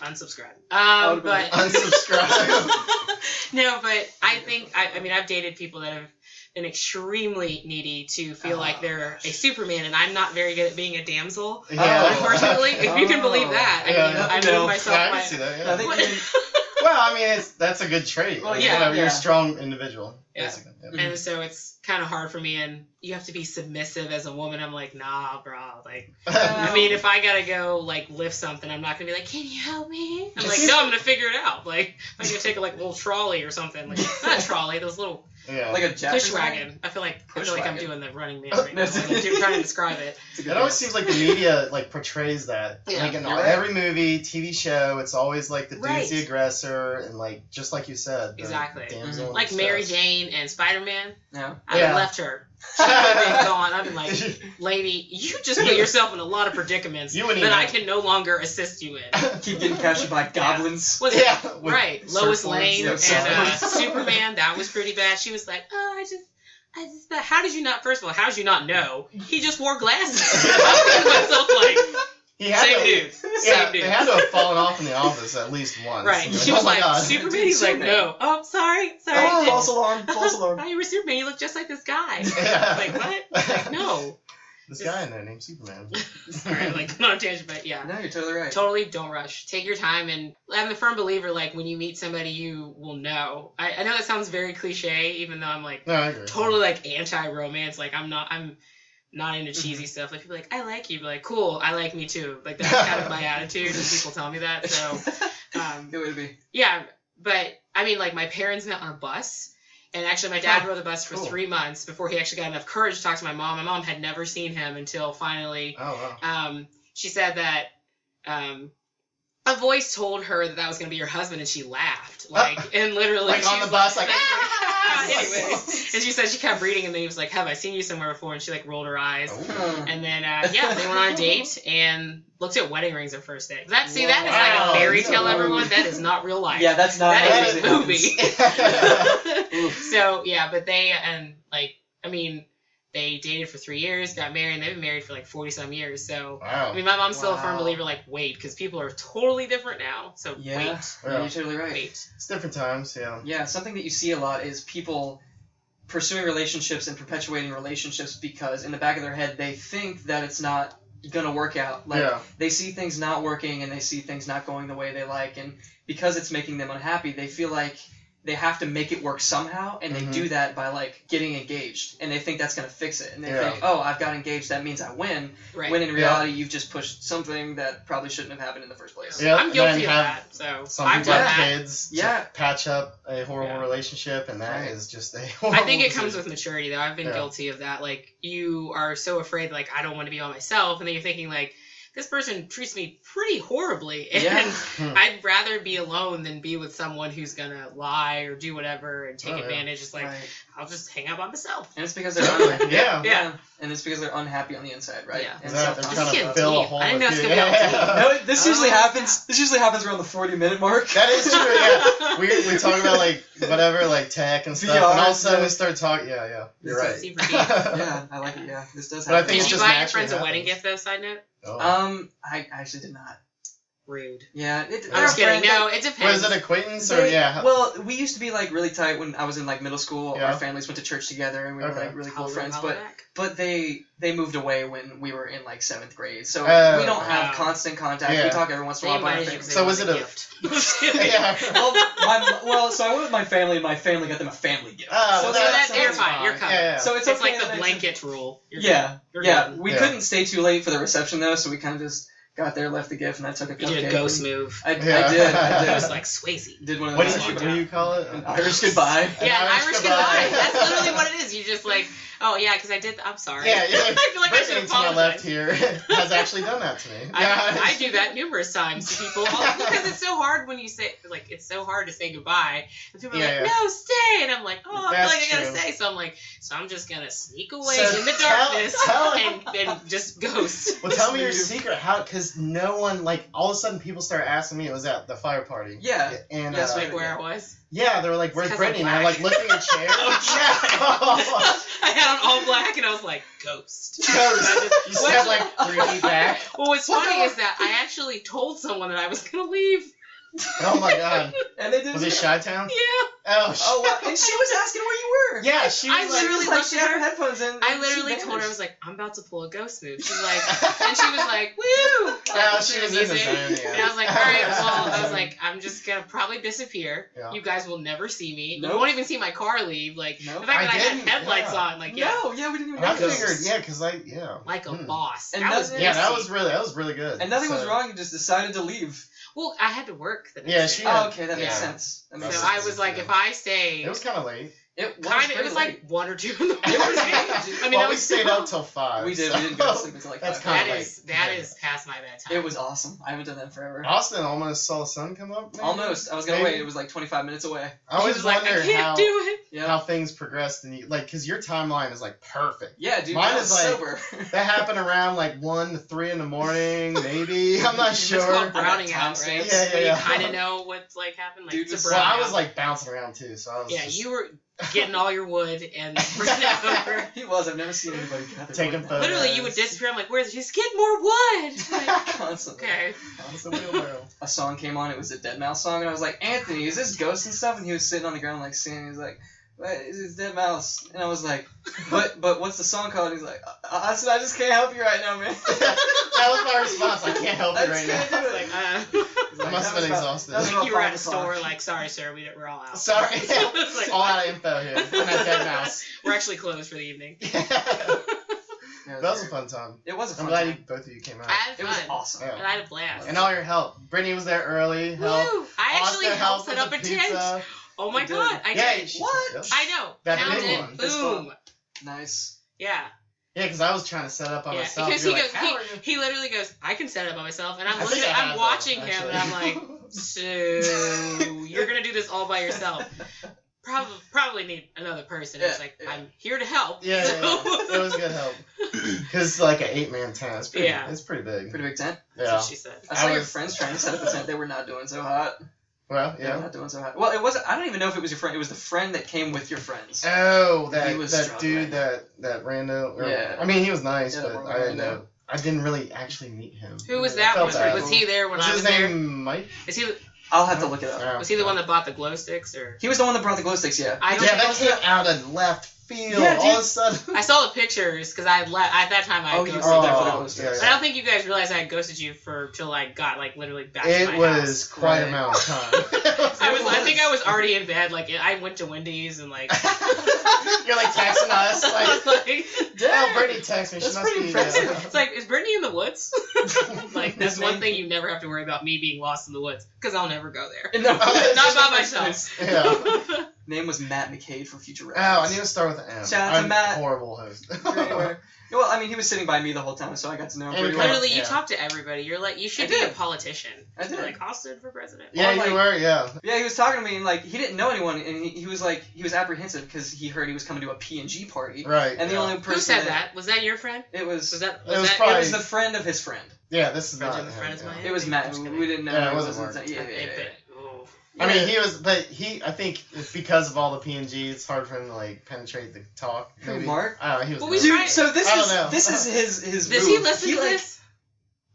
unsubscribe. But unsubscribe. No, but I think I mean I've dated people that have been extremely needy to feel like they're a Superman, and I'm not very good at being a damsel. Unfortunately, if you can believe that, I mean I move myself. I can see that. Well, I mean that's a good trait. Well, you're a strong individual. Basically. And so it's kind of hard for me, and you have to be submissive as a woman. I'm like, nah, bro. Like, I mean, if I gotta go like lift something, I'm not gonna be like, can you help me? I'm like, no, I'm gonna figure it out. Like, I'm gonna take a little trolley or something. Like, not a trolley, those little. Like a push wagon. I feel like I'm doing the Running Man right now. I'm trying to describe it. It always seems like the media like portrays that. Like in every movie, TV show, it's always like the dude's the aggressor, and like just like you said, exactly. Damsel like Mary Jane and Spider-Man. Yeah. I left her. She could have been gone. I've been like, lady, you just put yourself in a lot of predicaments that I can no longer assist you in. Keep getting captured by goblins. Right. Lois Lane and Superman, that was pretty bad. She was like, oh, I just, how did you not, first of all, how did you not know? He just wore glasses. I was myself like, same dude. They had to have fallen off in the office at least once. Right. She was like, Superman? He's like, no. Oh, sorry. Oh, false alarm. Oh, you were Superman. You look just like this guy. Like, what? Like, no. This guy in there named Superman. Sorry, like, not a tangent, but yeah. No, you're totally right. Totally don't rush. Take your time, and I'm a firm believer, like, when you meet somebody, you will know. I know that sounds very cliche, even though I'm, like, totally, like, anti-romance. Like, I'm not into cheesy stuff. Like, people are like, I like you. But like, cool, I like me too. Like, that's kind of my attitude, and people tell me that. So, good way to be. Yeah, but, I mean, like, my parents met on a bus. And actually, my dad rode the bus for 3 months before he actually got enough courage to talk to my mom. My mom had never seen him until finally. She said that a voice told her that was going to be her husband, and she laughed. Like, and literally. Like on the bus, like, anyway. And she said she kept reading, and then he was like, have I seen you somewhere before? And she, like, rolled her eyes. And then, they went on a date and looked at wedding rings their first day. That is like a fairy tale, everyone. That is not real life. Yeah, that's not. That is a movie. So, yeah, but they, and, like, I mean, they dated for 3 years, got married, and they've been married for, like, 40-some years. So, I mean, my mom's still a firm believer, like, wait, because people are totally different now. So, wait. Yeah, you're totally right. Wait. It's different times, Yeah, something that you see a lot is people pursuing relationships and perpetuating relationships because in the back of their head they think that it's not gonna work out. Like they see things not working and they see things not going the way they like, and because it's making them unhappy, they feel like they have to make it work somehow, and they do that by like getting engaged, and they think that's gonna fix it, and they think, oh, I've got engaged, that means I win. Right. When in reality, you've just pushed something that probably shouldn't have happened in the first place. Yeah, I'm guilty of that. So some people have kids. Yeah. Patch up a horrible relationship, and that is just a horrible I think it comes decision. with maturity, though. I've been guilty of that. Like, you are so afraid, like, I don't want to be by myself, and then you're thinking, like, this person treats me pretty horribly, and I'd rather be alone than be with someone who's gonna lie or do whatever and take advantage. It's like, I'll just hang out by myself. And it's because they're unhappy. And it's because they're unhappy on the inside, right? Yeah. And they're trying to fill a hole. I didn't know it No, this usually happens. This usually happens around the 40-minute mark. That is true. Yeah, we talk about like whatever, like tech and stuff, and all of a sudden we start talking. Yeah, you're right. Yeah, I like it. Yeah, this does happen. But I think Did you buy your friends a wedding gift, though? Side note. I actually did not. Rude. Yeah, I'm just kidding. No, it depends. Was it acquaintance or Well, we used to be like really tight when I was in like middle school. Our families went to church together, and we were like really cool friends. But they moved away when we were in like 7th grade, so we don't have constant contact. We talk every once in a while. By so was it a gift? So I went with my family, and my family got them a family gift. So that's you're fine. You're covered. Yeah. So it's like the blanket rule. We couldn't stay too late for the reception though, so we kind of just got there, left the gift, and I took a cupcake. You did a ghost move. I did. It was like Swayze. Did one of those. What do you call it? An Irish goodbye. Yeah, an Irish goodbye. That's literally what it is. You just like, oh yeah, because I did. I'm sorry. Yeah. I feel like I should apologize. To my left here has actually done that to me. I do that numerous times to people because it's so hard when you say it's so hard to say goodbye. And people are like, no, stay, and I'm like, oh, I feel like I gotta stay. So I'm like, I'm just gonna sneak away in the darkness and just ghost. Well, tell me your secret. How? Because no one all of a sudden people started asking me. It was at the fire party. Yeah. And where I was. Yeah, they were like, "Where's Brittany?" And I'm like lifting a chair. I had on all black, and I was like, "Ghost." You stepped like 3 feet back. Well, what's funny is that I actually told someone that I was gonna leave. Oh my god! And they did. Was it Chi-Town? Yeah. Oh. And she was asking where you were. Yeah, she was she had her headphones in. I literally told her, I was like, I'm about to pull a ghost move. She's like, and she was like, woo! She was in the zone, And I was like, all right, well, I was like, I'm just gonna probably disappear. Yeah. You guys will never see me. Nope. You won't even see my car leave. Like, the fact that I had headlights on, like, we didn't even know. I figured, because like a boss. And that was really good. And nothing was wrong. You just decided to leave. Well, I had to work the next day. Okay, that makes sense. I was like, if I stay... It was kind of late. It was like 1 or 2 in the morning. I mean, we stayed up till 5. We did. We didn't go to sleep until like 5. That is past my bedtime. It was awesome. I haven't done that forever. Austin almost saw the sun come up. Maybe? Almost. I was gonna wait. It was like 25 minutes away. I always wonder how things progressed and because your timeline is like perfect. Yeah, dude. Mine is like sober. That happened around like 1 to 3 in the morning, maybe. I'm not sure. It's called browning out, right? Yeah. You kind of know what's like happened. Like, dude, I was like bouncing around too, so I was. You were getting all your wood and bringing it over. He was. I've never seen anybody taking photos. Literally, you would disappear. I'm like, where's? Just get more wood. Like, constantly. Okay. A song came on. It was a Dead Mouse song, and I was like, Anthony, is this ghosts and stuff? And he was sitting on the ground like singing. He was like, what is this Dead Mouse? And I was like, but what's the song called? And he's like, I said, I just can't help you right now, man. That was my response. I can't help you right now. I must have been exhausted. You were at a store, like, sorry, sir, we're all out. Sorry. Like, all out of info here. I'm at Dead Mouse. We're actually closed for the evening. That was a fun time. It was a fun time. I'm glad both of you came out. It was awesome. Yeah. And I had a blast. And all your help. Brittany was there early. Woo! I actually helped set up a tent. Oh my god, I did. What? Yep. I know. That found big it. one. Boom. Nice. Yeah. Yeah, because I was trying to set up by myself. Because he literally goes, I can set it up by myself, and I'm watching him, and I'm like, so you're gonna do this all by yourself? Probably need another person. It's like, I'm here to help. Yeah, it was good help. Because like an 8-man tent, it's pretty big. Pretty big tent. That's what she said. I saw your friends trying to set up a tent. They were not doing so hot. Well, yeah. They were not doing so hot. Well, it wasn't. I don't even know if it was your friend. It was the friend that came with your friends. Oh, that dude, that rando. Yeah. I mean, he was nice, but I didn't really actually meet him. Who was that one? Was he there when I was there? His name Mike? Is he? I'll have to look it up. Was he the one that bought the glow sticks, or? He was the one that brought the glow sticks, yeah. That came out of left field all of a sudden. I saw the pictures because at that time I ghosted you. But I don't think you guys realized I had ghosted you till I got like literally back to my house. It was quite an amount of time. I think I was already in bed. Like I went to Wendy's and like. You're like texting us like. I was like, oh, Brittany texted me. She must be. It's like, is Brittany in the woods? Like that's one thing you never have to worry about me being lost in the woods because I'll never go there. No, not by myself. Yeah. Name was Matt McCade for future reference. Oh, I need to start with an M. Shout out to Matt. Horrible host. Well, I mean, he was sitting by me the whole time, so I got to know him pretty well. Literally, you talk to everybody. You're like, you should be a politician. I did. Like, I'll stand for president. Yeah, you were, yeah. Yeah, he was talking to me, and, like, he didn't know anyone, and he was, like, he was apprehensive because he heard he was coming to a P&G party. Right. And the only person Who said that? Was that your friend? It was... Was it was the friend of his friend. Yeah, this is not him. It was Matt. We didn't know. Yeah, it wasn't Mark. Yeah. I mean, I think it's because of all the P&G, it's hard for him to, like, penetrate the talk. Maybe. Mark? I don't know, he was so this is his Does move. he listen to this?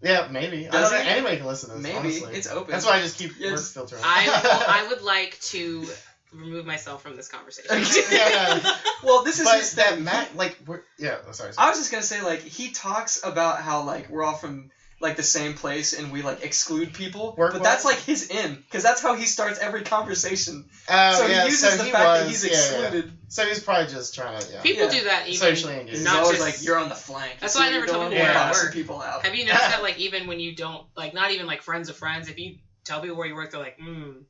Yeah, maybe. I don't know. Anybody can listen to this, Maybe. honestly. It's open. That's why I just keep word filtering. I would like to remove myself from this conversation. Well, this is his thing. That Matt, like, sorry. I was just going to say, like, he talks about how, like, we're all from... like the same place and we like exclude people, but that's like his in because that's how he starts every conversation. So he uses the fact that he's excluded. So he's probably just trying to. People do that even. Socially engaged. He's always like you're on the flank. That's why I never tell people where I work. People out. Have you noticed that like even when you don't like not even like friends of friends, if you tell people where you work, they're like,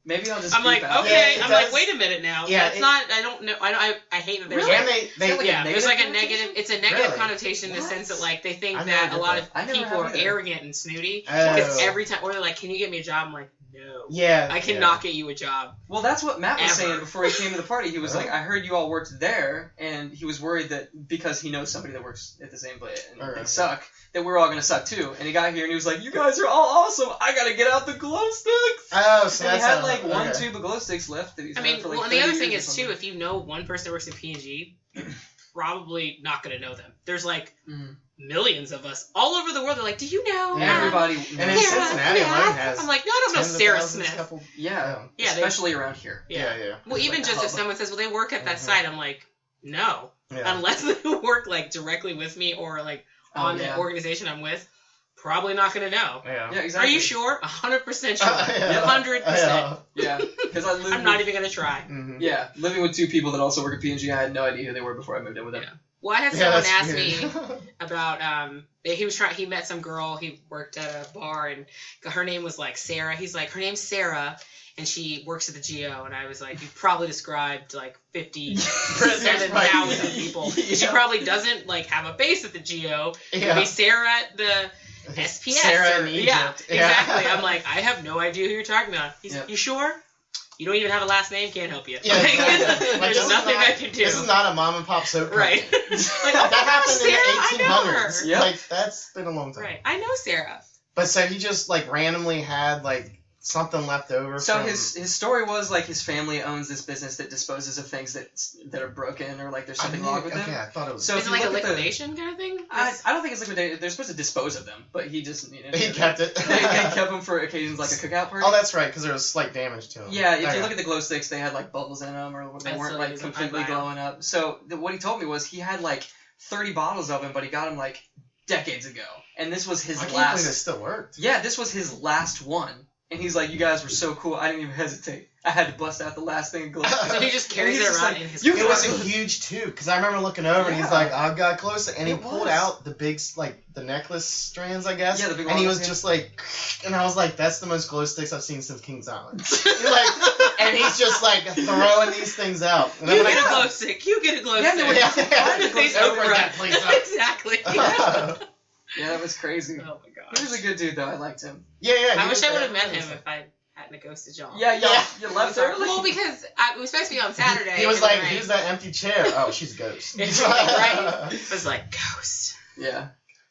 maybe I'll just. I'm like, okay. I'm like, wait a minute now. Yeah, that's not. I don't know. I hate that there's. Really? There's like a negative. It's a negative connotation in the sense that like they think that a lot of people are arrogant and snooty because every time, or they're like, can you get me a job? I'm like, no. Yeah. I cannot get you a job. Well, that's what Matt was saying before he came to the party. He was like, I heard you all worked there, and he was worried that because he knows somebody that works at the same place and they suck, that we're all going to suck too. And he got here and he was like, you guys are all awesome. I got to get out the glow sticks. Oh, so and he had like one tube of glow sticks left that he's had for like and the other thing is too, if you know one person that works in P&G, you're probably not going to know them. There's like millions of us all over the world. They're like, do you know? Everybody. And in Cincinnati alone has. I'm like, no, I don't know Sarah Smith. Yeah, especially around here. Yeah. Well, even like just if someone says, well, they work at that site, I'm like, no. Unless they work like directly with me or like on the organization I'm with, probably not going to know. Yeah, exactly. Are you sure? 100% sure. 100%. Yeah, because I'm not even going to try. Mm-hmm. Yeah, living with two people that also work at P&G, I had no idea who they were before I moved in with them. Yeah. Well, I had someone ask me about he met some girl, he worked at a bar, and her name was like Sarah. He's like, her name's Sarah, and she works at the GO, and I was like, you probably described like 57,000 people. She probably doesn't like have a base at the GO. It could be Sarah at the SPS. Sarah in Egypt. Yeah, exactly. I'm like, I have no idea who you're talking about. He's you sure? You don't even have a last name, can't help you. Yeah, exactly. There's nothing I can do. This is not a mom and pop soap company. Right. That happened in the 1800s. Yep. Like, that's been a long time. Right. I know Sarah. But so he just, like, randomly had, like, something left over. So his story was like his family owns this business that disposes of things that are broken or like there's something wrong with them. Okay, I thought it was. So is it like a liquidation kind of thing? I don't think it's liquidation. They're supposed to dispose of them, but he just he kept it. They kept them for occasions like a cookout party. Oh, that's right, because there was slight damage to them. Yeah, if you look at the glow sticks, they had like bubbles in them or they weren't like completely glowing up. So what he told me was he had like 30 bottles of them, but he got them like decades ago, and this was his last. I can't believe it still worked. Yeah, this was his last one. And he's like, you guys were so cool, I didn't even hesitate. I had to bust out the last thing of glow. So he just carries it around in his It was a huge tube, because I remember looking over and he's like, I got closer, and he pulled out the big, like, the necklace strands, I guess. Yeah, the big and he was just like, and I was like, that's the most glow sticks I've seen since Kings Island. And he's just like throwing these things out. And you get a glow stick, you get a glow stick. Exactly. Yeah, that was crazy. Oh my god. He was a good dude, though. I liked him. Yeah. I wish I would have met him if I hadn't ghosted y'all. Yeah. You left early. Well, because it was supposed to be on Saturday. He was like, who's that empty chair? Oh, she's a ghost. Right? It was like, ghost. Yeah.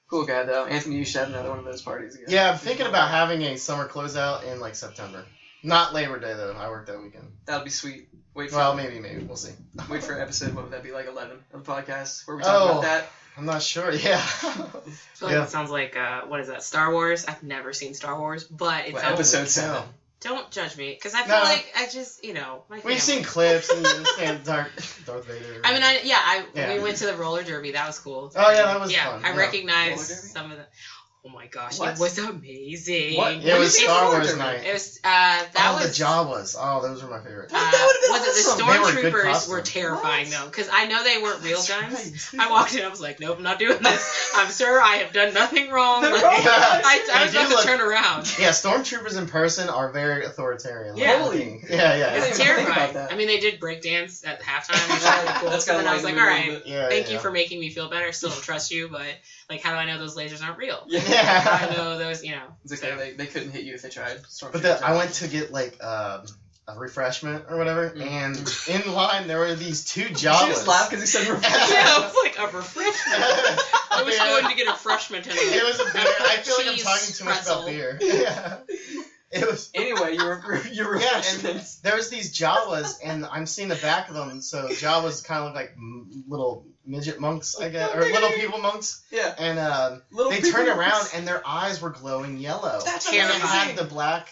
Cool guy, though. Anthony, you should have another one of those parties again. Yeah, I'm thinking about having a summer closeout in, like, September. Not Labor Day, though. I work that weekend. That would be sweet. Maybe. We'll see. Wait for episode, what would that be, like 11 of the podcast? Where we talk about that? I'm not sure. Yeah. I feel like it sounds like what is that? Star Wars. I've never seen Star Wars, but it sounds episode 7. Don't judge me, because I feel like I just, my family. We've seen clips and you understand Darth Vader. I mean, we went to the roller derby. That was cool. Oh, yeah, that was fun. I recognized some of the... Oh my gosh, it was amazing. What? It was Star Wars night. It was, the Jawas. Oh, those were my favorite. The stormtroopers were terrifying, though, because I know they weren't real guns. Right. I walked in, I was like, nope, I'm not doing this. I'm sure I have done nothing wrong. Like, I was about to turn around. Yeah, stormtroopers in person are very authoritarian. Yeah. Holy. Yeah. It's terrifying. I mean, they did breakdance at halftime, which was really cool. That's and I was like, all right, thank you for for making me feel better. Still don't trust you, but, how do I know those lasers aren't real? Yeah. I know those, It's okay, they couldn't hit you if they tried. But I went to get, a refreshment or whatever, and in line there were these two Jawas. Did you just laugh because he said refreshment? Yeah, it was like a refreshment. I was going to get a refreshment. It was a beer. I feel like I'm talking too much about beer. Yeah. It was. Anyway, you were. Yeah, and there was these Jawas, and I'm seeing the back of them. So Jawas kind of look like little midget monks, I guess, or little people monks. Yeah. And they turned around, and their eyes were glowing yellow. That's terrifying. And it had the black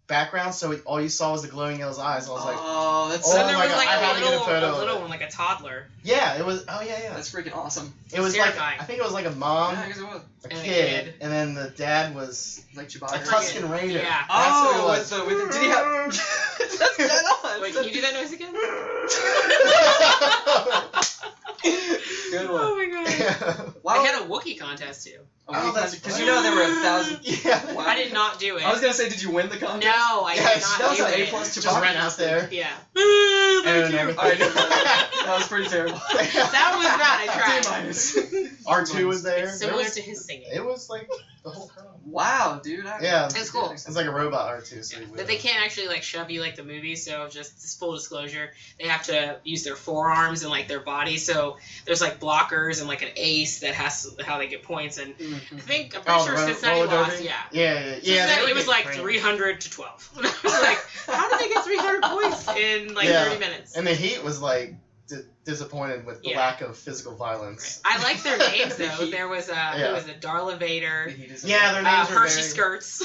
background, so all you saw was the glowing yellow eyes. I was like, oh, that's so so there my was God, like I had a to get a photo little one, like a toddler. Yeah, it was. Oh yeah. That's freaking awesome. It was terrifying. I think it was like a mom, I guess it was. a kid, and then the dad was like a Chewbacca. Tuscan Raider. Yeah. Oh, with the did he have? That's dead on. Wait, can you do that noise again? Good one. Oh my god. Wow. They had a Wookiee contest too. That's because there were 1,000. Yeah. I did not do it. I was gonna say, did you win the contest? No, I did not that was do an it. A+ Chewbacca. Just ran out there. Yeah. And that was pretty terrible. That was bad. I tried. R2 was there. It's similar to his singing. It was like the whole crowd. Wow, dude. Yeah. It's cool. It's like a robot R2. So But they can't actually shove you like the movies. So just full disclosure, they have to use their forearms and their body. So there's blockers and an ace that has how they get points. And I'm pretty sure Cincinnati lost. Yeah. It was 300 to 12. And I was like, how did they get 300 points in 30 minutes? And the Heat was disappointed with the lack of physical violence. Right. I like their names though. There was a Darla Vader. Yeah, their names were Hershey skirts.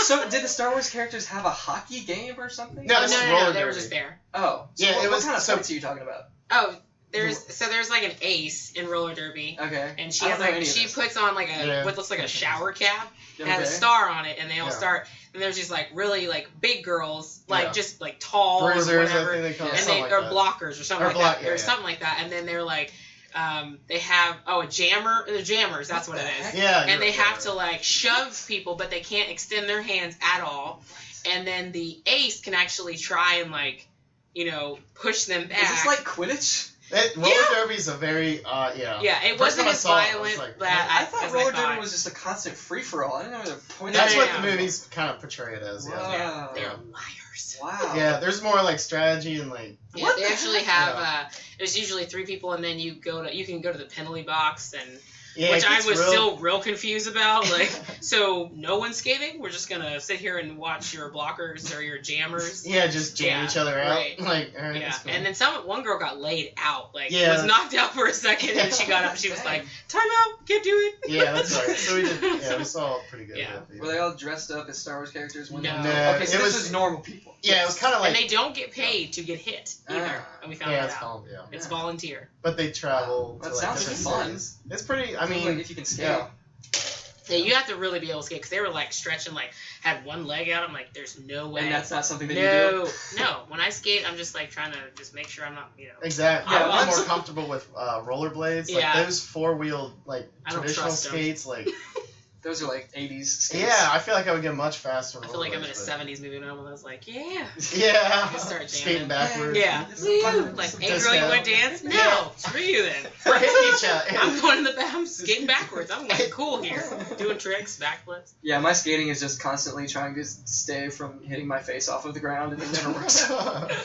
So did the Star Wars characters have a hockey game or something? No, they were just there. Oh, so yeah. What kind of fights are you talking about? Oh, there's an ace in roller derby. Okay. And she has she puts on what looks like a shower cap. It has a star on it, and they all start. And there's these really big girls, just tall bruisers, or whatever, I think they call and they are blockers or something like that, or something like that. And then they're they have a jammer. They're jammers. That's what it is. Yeah. And they have to shove people, but they can't extend their hands at all. And then the ace can actually try and push them back. Is this like Quidditch? Roller derby's a very Yeah, it wasn't as violent. I thought roller derby was just a constant free for all. I didn't know there were points. That's what the movies kind of portray it as. Yeah, they're liars. Wow. Yeah, there's more strategy and Yeah, they actually have. There's usually 3 people, and then you can go to the penalty box and. Yeah, which I was still real confused about. So no one's skating? We're just going to sit here and watch your blockers or your jammers? Yeah, just jam each other out. Right. All right, yeah. And then one girl got laid out. Was knocked out for a second, and she got up and she was like, time out, can't do it. Yeah, that's right. So we did, we saw pretty good. Yeah. Were they all dressed up as Star Wars characters? No. Okay, so this is normal people. Yeah, it was kind of And they don't get paid to get hit either. And we found that out. It's volunteer. But they travel to sounds different cities. It's pretty, I mean, if you can skate. Yeah, you have to really be able to skate because they were stretching, had one leg out. I'm like, there's no way. And that's not something that you do? No. When I skate, I'm just trying to just make sure I'm not, Exactly. Yeah, I'm more comfortable with rollerblades. Those 4-wheeled, traditional skates, Those are 80s skates. Yeah, I feel like I would get much faster. I feel like I'm in a 70s movie now when I was yeah. Yeah. Start skating backwards. Yeah. Hey girl, you want to dance? No. Yeah. Screw you then. I'm going in the back. I'm skating backwards. I'm cool here. Doing tricks, backflips. Yeah, my skating is just constantly trying to stay from hitting my face off of the ground, and it never works.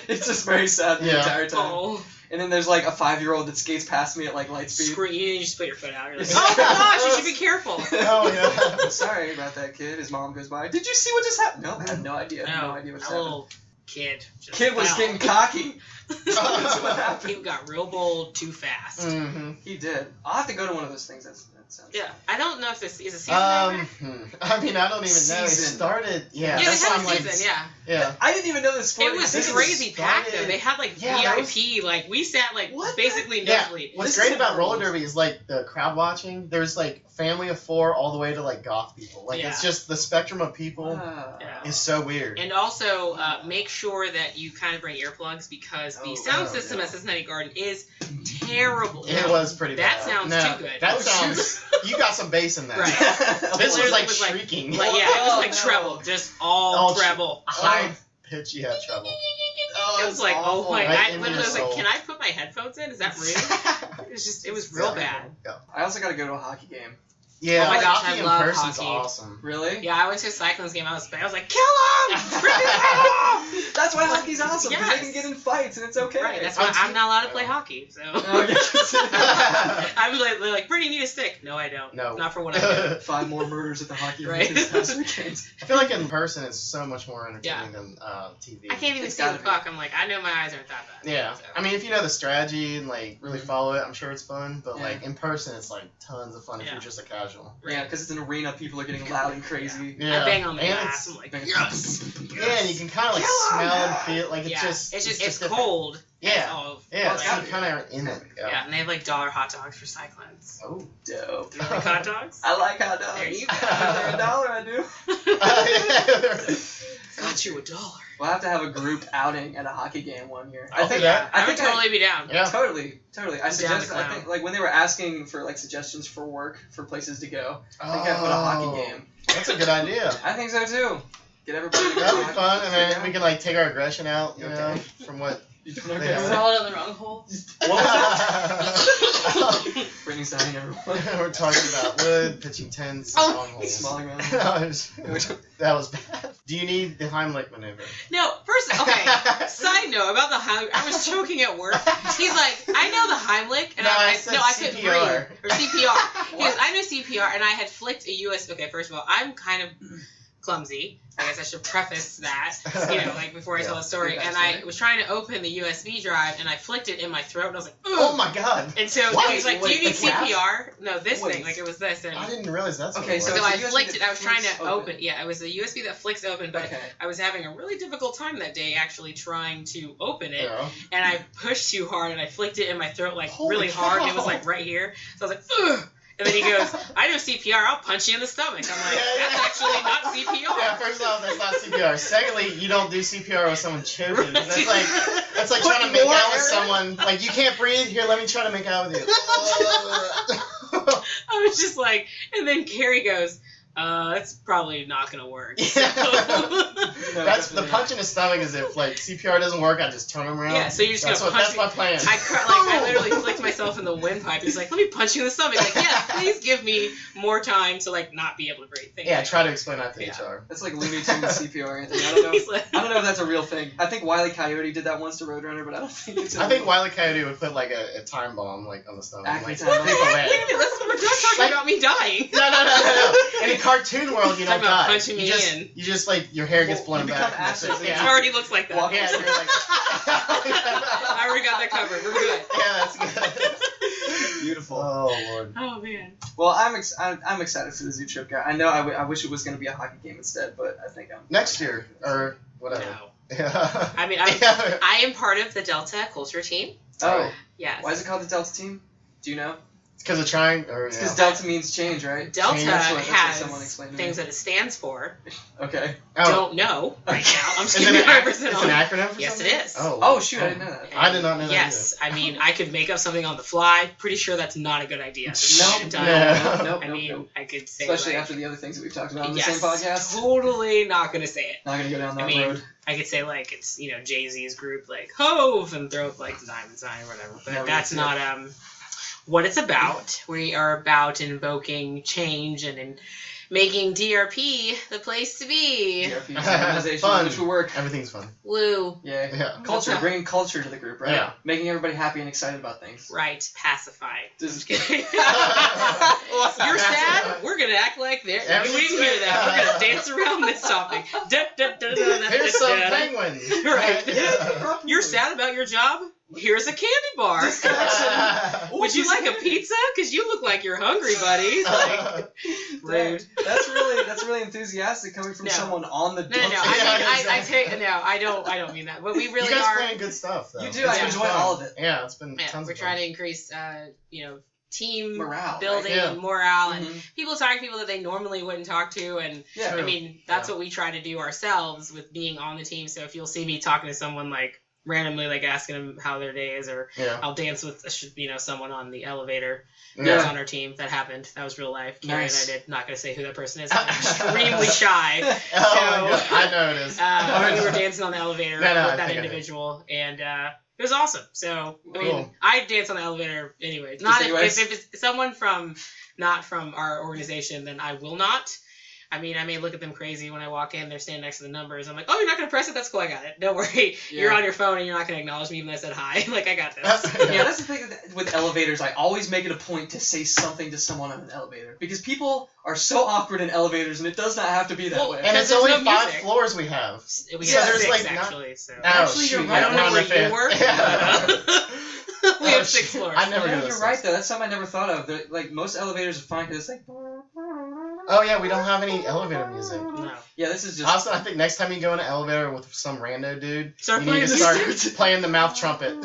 It's just very sad the entire time. Oh. And then there's a 5-year-old that skates past me at light speed. Screw you! You just put your foot out. You're like, oh my gosh, you should be careful. Oh yeah. Sorry about that kid. His mom goes by. Did you see what just happened? No, I had no idea. No idea what happened. Little kid. Kid was getting cocky. That's what happened. He got real bold too fast. Mm-hmm. He did. I'll have to go to one of those things. That sounds. Yeah, I don't know if this is a season. Ever? I mean, I don't even know. It started. Yeah, they that's had why a I'm like. season. Yeah. I didn't even know this. It was crazy packed though. They had like VIP. Like we sat like basically nosebleed. What's great about roller derby is like the crowd watching. There's like family of 4 all the way to like goth people. Like it's just the spectrum of people is so weird. And also make sure that you kind of bring earplugs because the sound system at Cincinnati Garden is terrible. It was pretty bad. That sounds too good. That sounds. You got some bass in that. Right. This was like shrieking. It was like treble, just all treble. High pitch, you had treble. It was like, oh my god. I was like, can I put my headphones in? Is that rude? It was real bad. I also got to go to a hockey game. Yeah, oh my gosh, hockey I love in person's hockey. Awesome. Really? Yeah, I went to a Cyclones game. I was like, kill him! Freaking kill him! That's why hockey's awesome. Because they can get in fights and it's okay. Right. That's why I'm not allowed to play hockey. So I'm like, they're like, Brittany, you need a stick. No, I don't. No, not for what I do. 5 more murders at the hockey right. this past weekend. I feel like in person it's so much more entertaining than TV. I can't even see the puck. I'm like, I know my eyes aren't that bad. Yeah. So. I mean, if you know the strategy and like really follow it, I'm sure it's fun. But like in person, it's like tons of fun if you're just a casual. Yeah, because it's an arena, people are getting loud and crazy. Yeah. I bang on the glass. I'm like, yes. Yeah, and you can kind of like smell and feel like it's cold. Yeah. Yeah, so you kind of are in it. Yeah, and they have like $1 hot dogs for Cyclones. Oh, dope. Do you like hot dogs? I like hot dogs. There you go. For $1, I do. Got you $1. We'll have to have a group outing at a hockey game one year. I think that. I would totally be down. Yeah. Totally. I think like when they were asking for like suggestions for work for places to go, I think I put a hockey game. That's a good idea. I think so too. Get everybody to go. That'd be fun, and then we can like take our aggression out, you know, from what. Throw it on the wrong hole. What was that? Brittany's signing everyone. We're talking about wood, pitching tents, and wrong holes. Smalling around. That was bad. Do you need the Heimlich maneuver? No, side note about the Heimlich. I was choking at work. He's like, I know the Heimlich. And I couldn't breathe. Or CPR. He goes, I know CPR. And I had flicked a USB. Okay, first of all, I'm kind of clumsy. I guess I should preface that, like before I tell the story. And I was trying to open the USB drive, and I flicked it in my throat, and I was like, ugh. Oh my god. And so he's like, do you need CPR? No, this thing. Like, it was this. And I didn't realize that's what it was. So I flicked it. I was trying to open. Yeah, it was a USB that flicks open, but I was having a really difficult time that day actually trying to open it. Yeah. And I pushed too hard, and I flicked it in my throat, like, really hard. And it was, like, right here. So I was like, ugh. And then he goes, I know CPR, I'll punch you in the stomach. I'm like, that's actually not CPR. Yeah, first off, that's not CPR. Secondly, you don't do CPR with someone choking. That's like trying to make out with someone. Like, you can't breathe. Here, let me try to make out with you. I was just like, and then Carrie goes, that's probably not going to work. So. That's the punch in the stomach is if like CPR doesn't work, I just turn him around. Yeah, so you're just going to punch me. That's my plan. I literally flicked myself in the windpipe. He's like, let me punch you in the stomach. Like, yeah, please give me more time to like not be able to breathe. Try to explain that to HR. That's like Looney Tunes CPR, Anthony. I don't know if that's a real thing. I think Wile E. Coyote did that once to Roadrunner, but I don't think it's I think Wile E. Coyote would put like a time bomb like on the stomach. Like, wait a minute, we're not talking about me dying. No. In a cartoon world, you don't die. Punching me in. You just like your hair gets blown back. It already looks like that. Yeah, you're like. I already got that covered. We're good. Yeah, that's good. Beautiful. Oh Lord. Oh man. Well, I'm excited for the zoo trip, guy. I know I wish it was going to be a hockey game instead, but I think I'm next year or whatever. No. Yeah. I mean, I am part of the Delta culture team. Oh. Yes. Why is it called the Delta team? Do you know? It's because of trying. It's because Delta means change, right? Delta has things that it stands for. Okay. Don't know right now. I'm just giving you 100% It's an acronym for Yes, something? it is. Oh, shoot, I didn't know that. I did not know that Yes, I mean, I could make up something on the fly. Pretty sure that's not a good idea. Nope. I could say especially after the other things that we've talked about on the same podcast. Totally not going to say it. Not going to go down that road. I could say, like, it's, Jay-Z's group, like, Hove, and throw up, like, Diamond Sign or whatever. But that's not, what it's about. We are about invoking change and making DRP the place to be. DRP is an organization which we work. Everything's fun. Woo. Yeah. Culture, bringing culture to the group, right? Yeah. Making everybody happy and excited about things. Right. Pacifying. Just kidding. You're sad? We're going to act like we didn't hear that. We're going to dance around this topic. Here's some penguins. Right. You're sad about your job? Here's a candy bar. Would you like a pizza? Because you look like you're hungry, buddy. Like, rude. That's really enthusiastic coming from someone on the. No. I don't mean that. But we really you guys are playing good stuff, though. You do. I enjoy all of it. Yeah, it's been tons of fun. We're trying to increase, team morale, building and morale, and people talking to people that they normally wouldn't talk to, and I mean that's what we try to do ourselves with being on the team. So if you'll see me talking to someone like randomly, like asking them how their day is, or I'll dance with someone on the elevator that's on our team. That happened. That was real life. Carrie and I did. Not gonna say who that person is. I'm extremely shy. I know it is. We were dancing on the elevator with that individual, and it was awesome. So I mean, I dance on the elevator anyways. Not if it's someone not from our organization, then I will not. I mean, I may look at them crazy when I walk in. They're standing next to the numbers. I'm like, oh, you're not going to press it? That's cool. I got it. Don't worry. Yeah. You're on your phone and you're not going to acknowledge me even though I said hi. Like, I got this. That's the thing with elevators. I always make it a point to say something to someone on an elevator. Because people are so awkward in elevators, and it does not have to be that way. And it's only 5 floors we have. We have 6, actually. So. Actually, you're right. I don't know where you work. We have 6 floors. I never You're right, though. That's something I never thought of. Like, most elevators are fine because it's like... Oh, yeah, we don't have any elevator music. No. Yeah, this is just... Also, I think next time you go in an elevator with some rando dude, you need to start playing the mouth trumpet.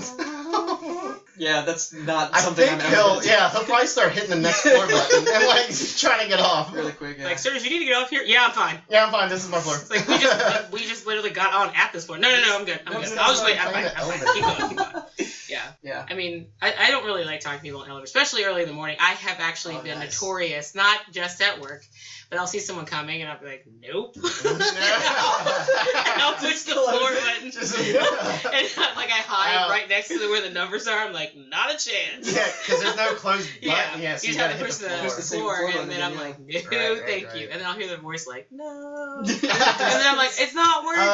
Yeah, that's not something I'm ever he'll probably start hitting the next floor button and, like, trying to get off. Really quick, Like, sir, do you need to get off here? Yeah, I'm fine. Yeah, I'm fine. This is my floor. It's like, we just literally got on at this point. No, I'm good. I'm good. I'll just wait. I'm fine. Keep going. Yeah. I mean, I don't really like talking to people in elevators, especially early in the morning. I have actually been notorious, not just at work, but I'll see someone coming and I'll be like, nope. and I'll push the floor button. And like I hide right next to where the numbers are. I'm like, not a chance. Yeah, because there's no closed button. Yeah, so you just have to push the floor, and then I'm like, no, thank you. And then I'll hear the voice like, no. And then I'm like, it's not working.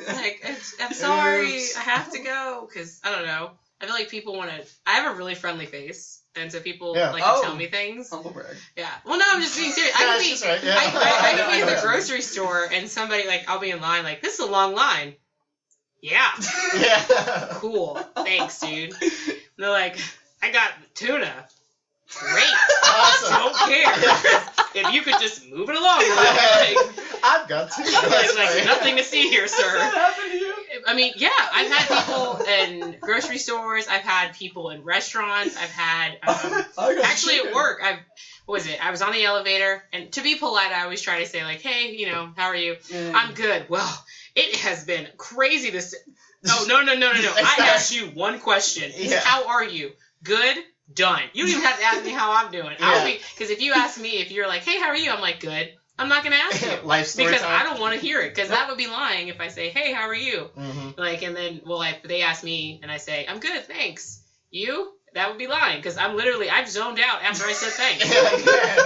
Like, I'm sorry, I have to go. Because, I don't know. I feel like people want to... I have a really friendly face. And so people like to tell me things. Humble brag. Yeah. Well, no, I'm just being serious. I could be in the grocery store and somebody, like, I'll be in line, like, this is a long line. Yeah. Cool. Thanks, dude. And they're like, I got tuna. Great. Awesome. Don't care. If you could just move it along. Like, I've got tuna. Like nothing to see here, sir. What happened to you? I mean, yeah, I've had people in grocery stores. I've had people in restaurants. I've had actually at work. I was on the elevator, and to be polite, I always try to say like, "Hey, how are you?" I'm good. Well, it has been crazy to say. Oh no! I asked you one question. How are you? Good. Done. You don't even have to ask me how I'm doing. Because if you ask me, if you're like, "Hey, how are you?" I'm like, "Good." I'm not gonna ask you life story because time. I don't want to hear it. Because that would be lying if I say, "Hey, how are you?" Like, and then they ask me and I say, "I'm good, thanks." You? That would be lying because I've zoned out after I said thanks.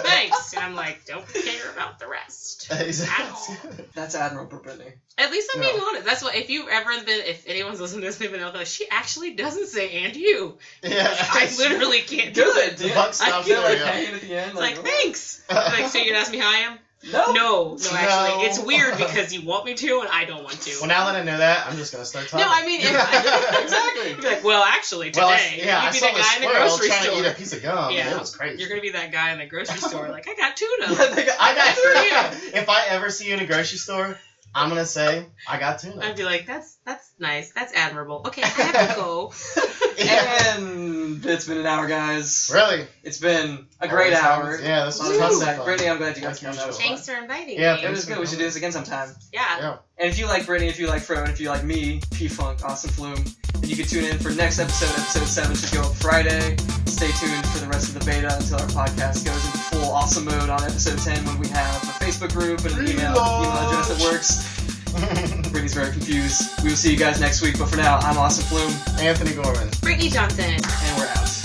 Thanks, and I'm like, don't care about the rest at all. That's admirable, Brittany. At least I'm being honest. That's what if anyone's listening to this, they've been like, she actually doesn't say "and you." Yeah, I literally can't do it. Dude. I feel like hanging at the end. It's like thanks. Like, so you can ask me how I am. No, actually, it's weird because you want me to and I don't want to. Well, now that I know that, I'm just gonna start talking. No, I mean, exactly. You'd be like, well, actually, today, you'd be I saw that guy in the grocery trying store. to eat a piece of gum. Yeah, and it was crazy. You're gonna be that guy in the grocery store, like, I got tuna. I got tuna. If I ever see you in a grocery store, I'm gonna say, I got tuna. I'd be like, that's nice, that's admirable. Okay, I have to go. And it's been an hour, guys. Really? It's been a great hour. Yeah, this was tons of fun. Brittany, I'm glad you guys came. Thanks for inviting me. It was good. We should do this again sometime. Yeah. And if you like Brittany, if you like Fro, and if you like me, P-Funk, Awesome Flume, then you can tune in for next episode. Episode 7 should go up Friday. Stay tuned for the rest of the beta until our podcast goes into full awesome mode on episode 10 when we have a Facebook group and an email address that works. Brittany's very confused. We will see you guys next week, but for now, I'm Awesome Flume. Anthony Gorman. Britani Johnson. And we're out.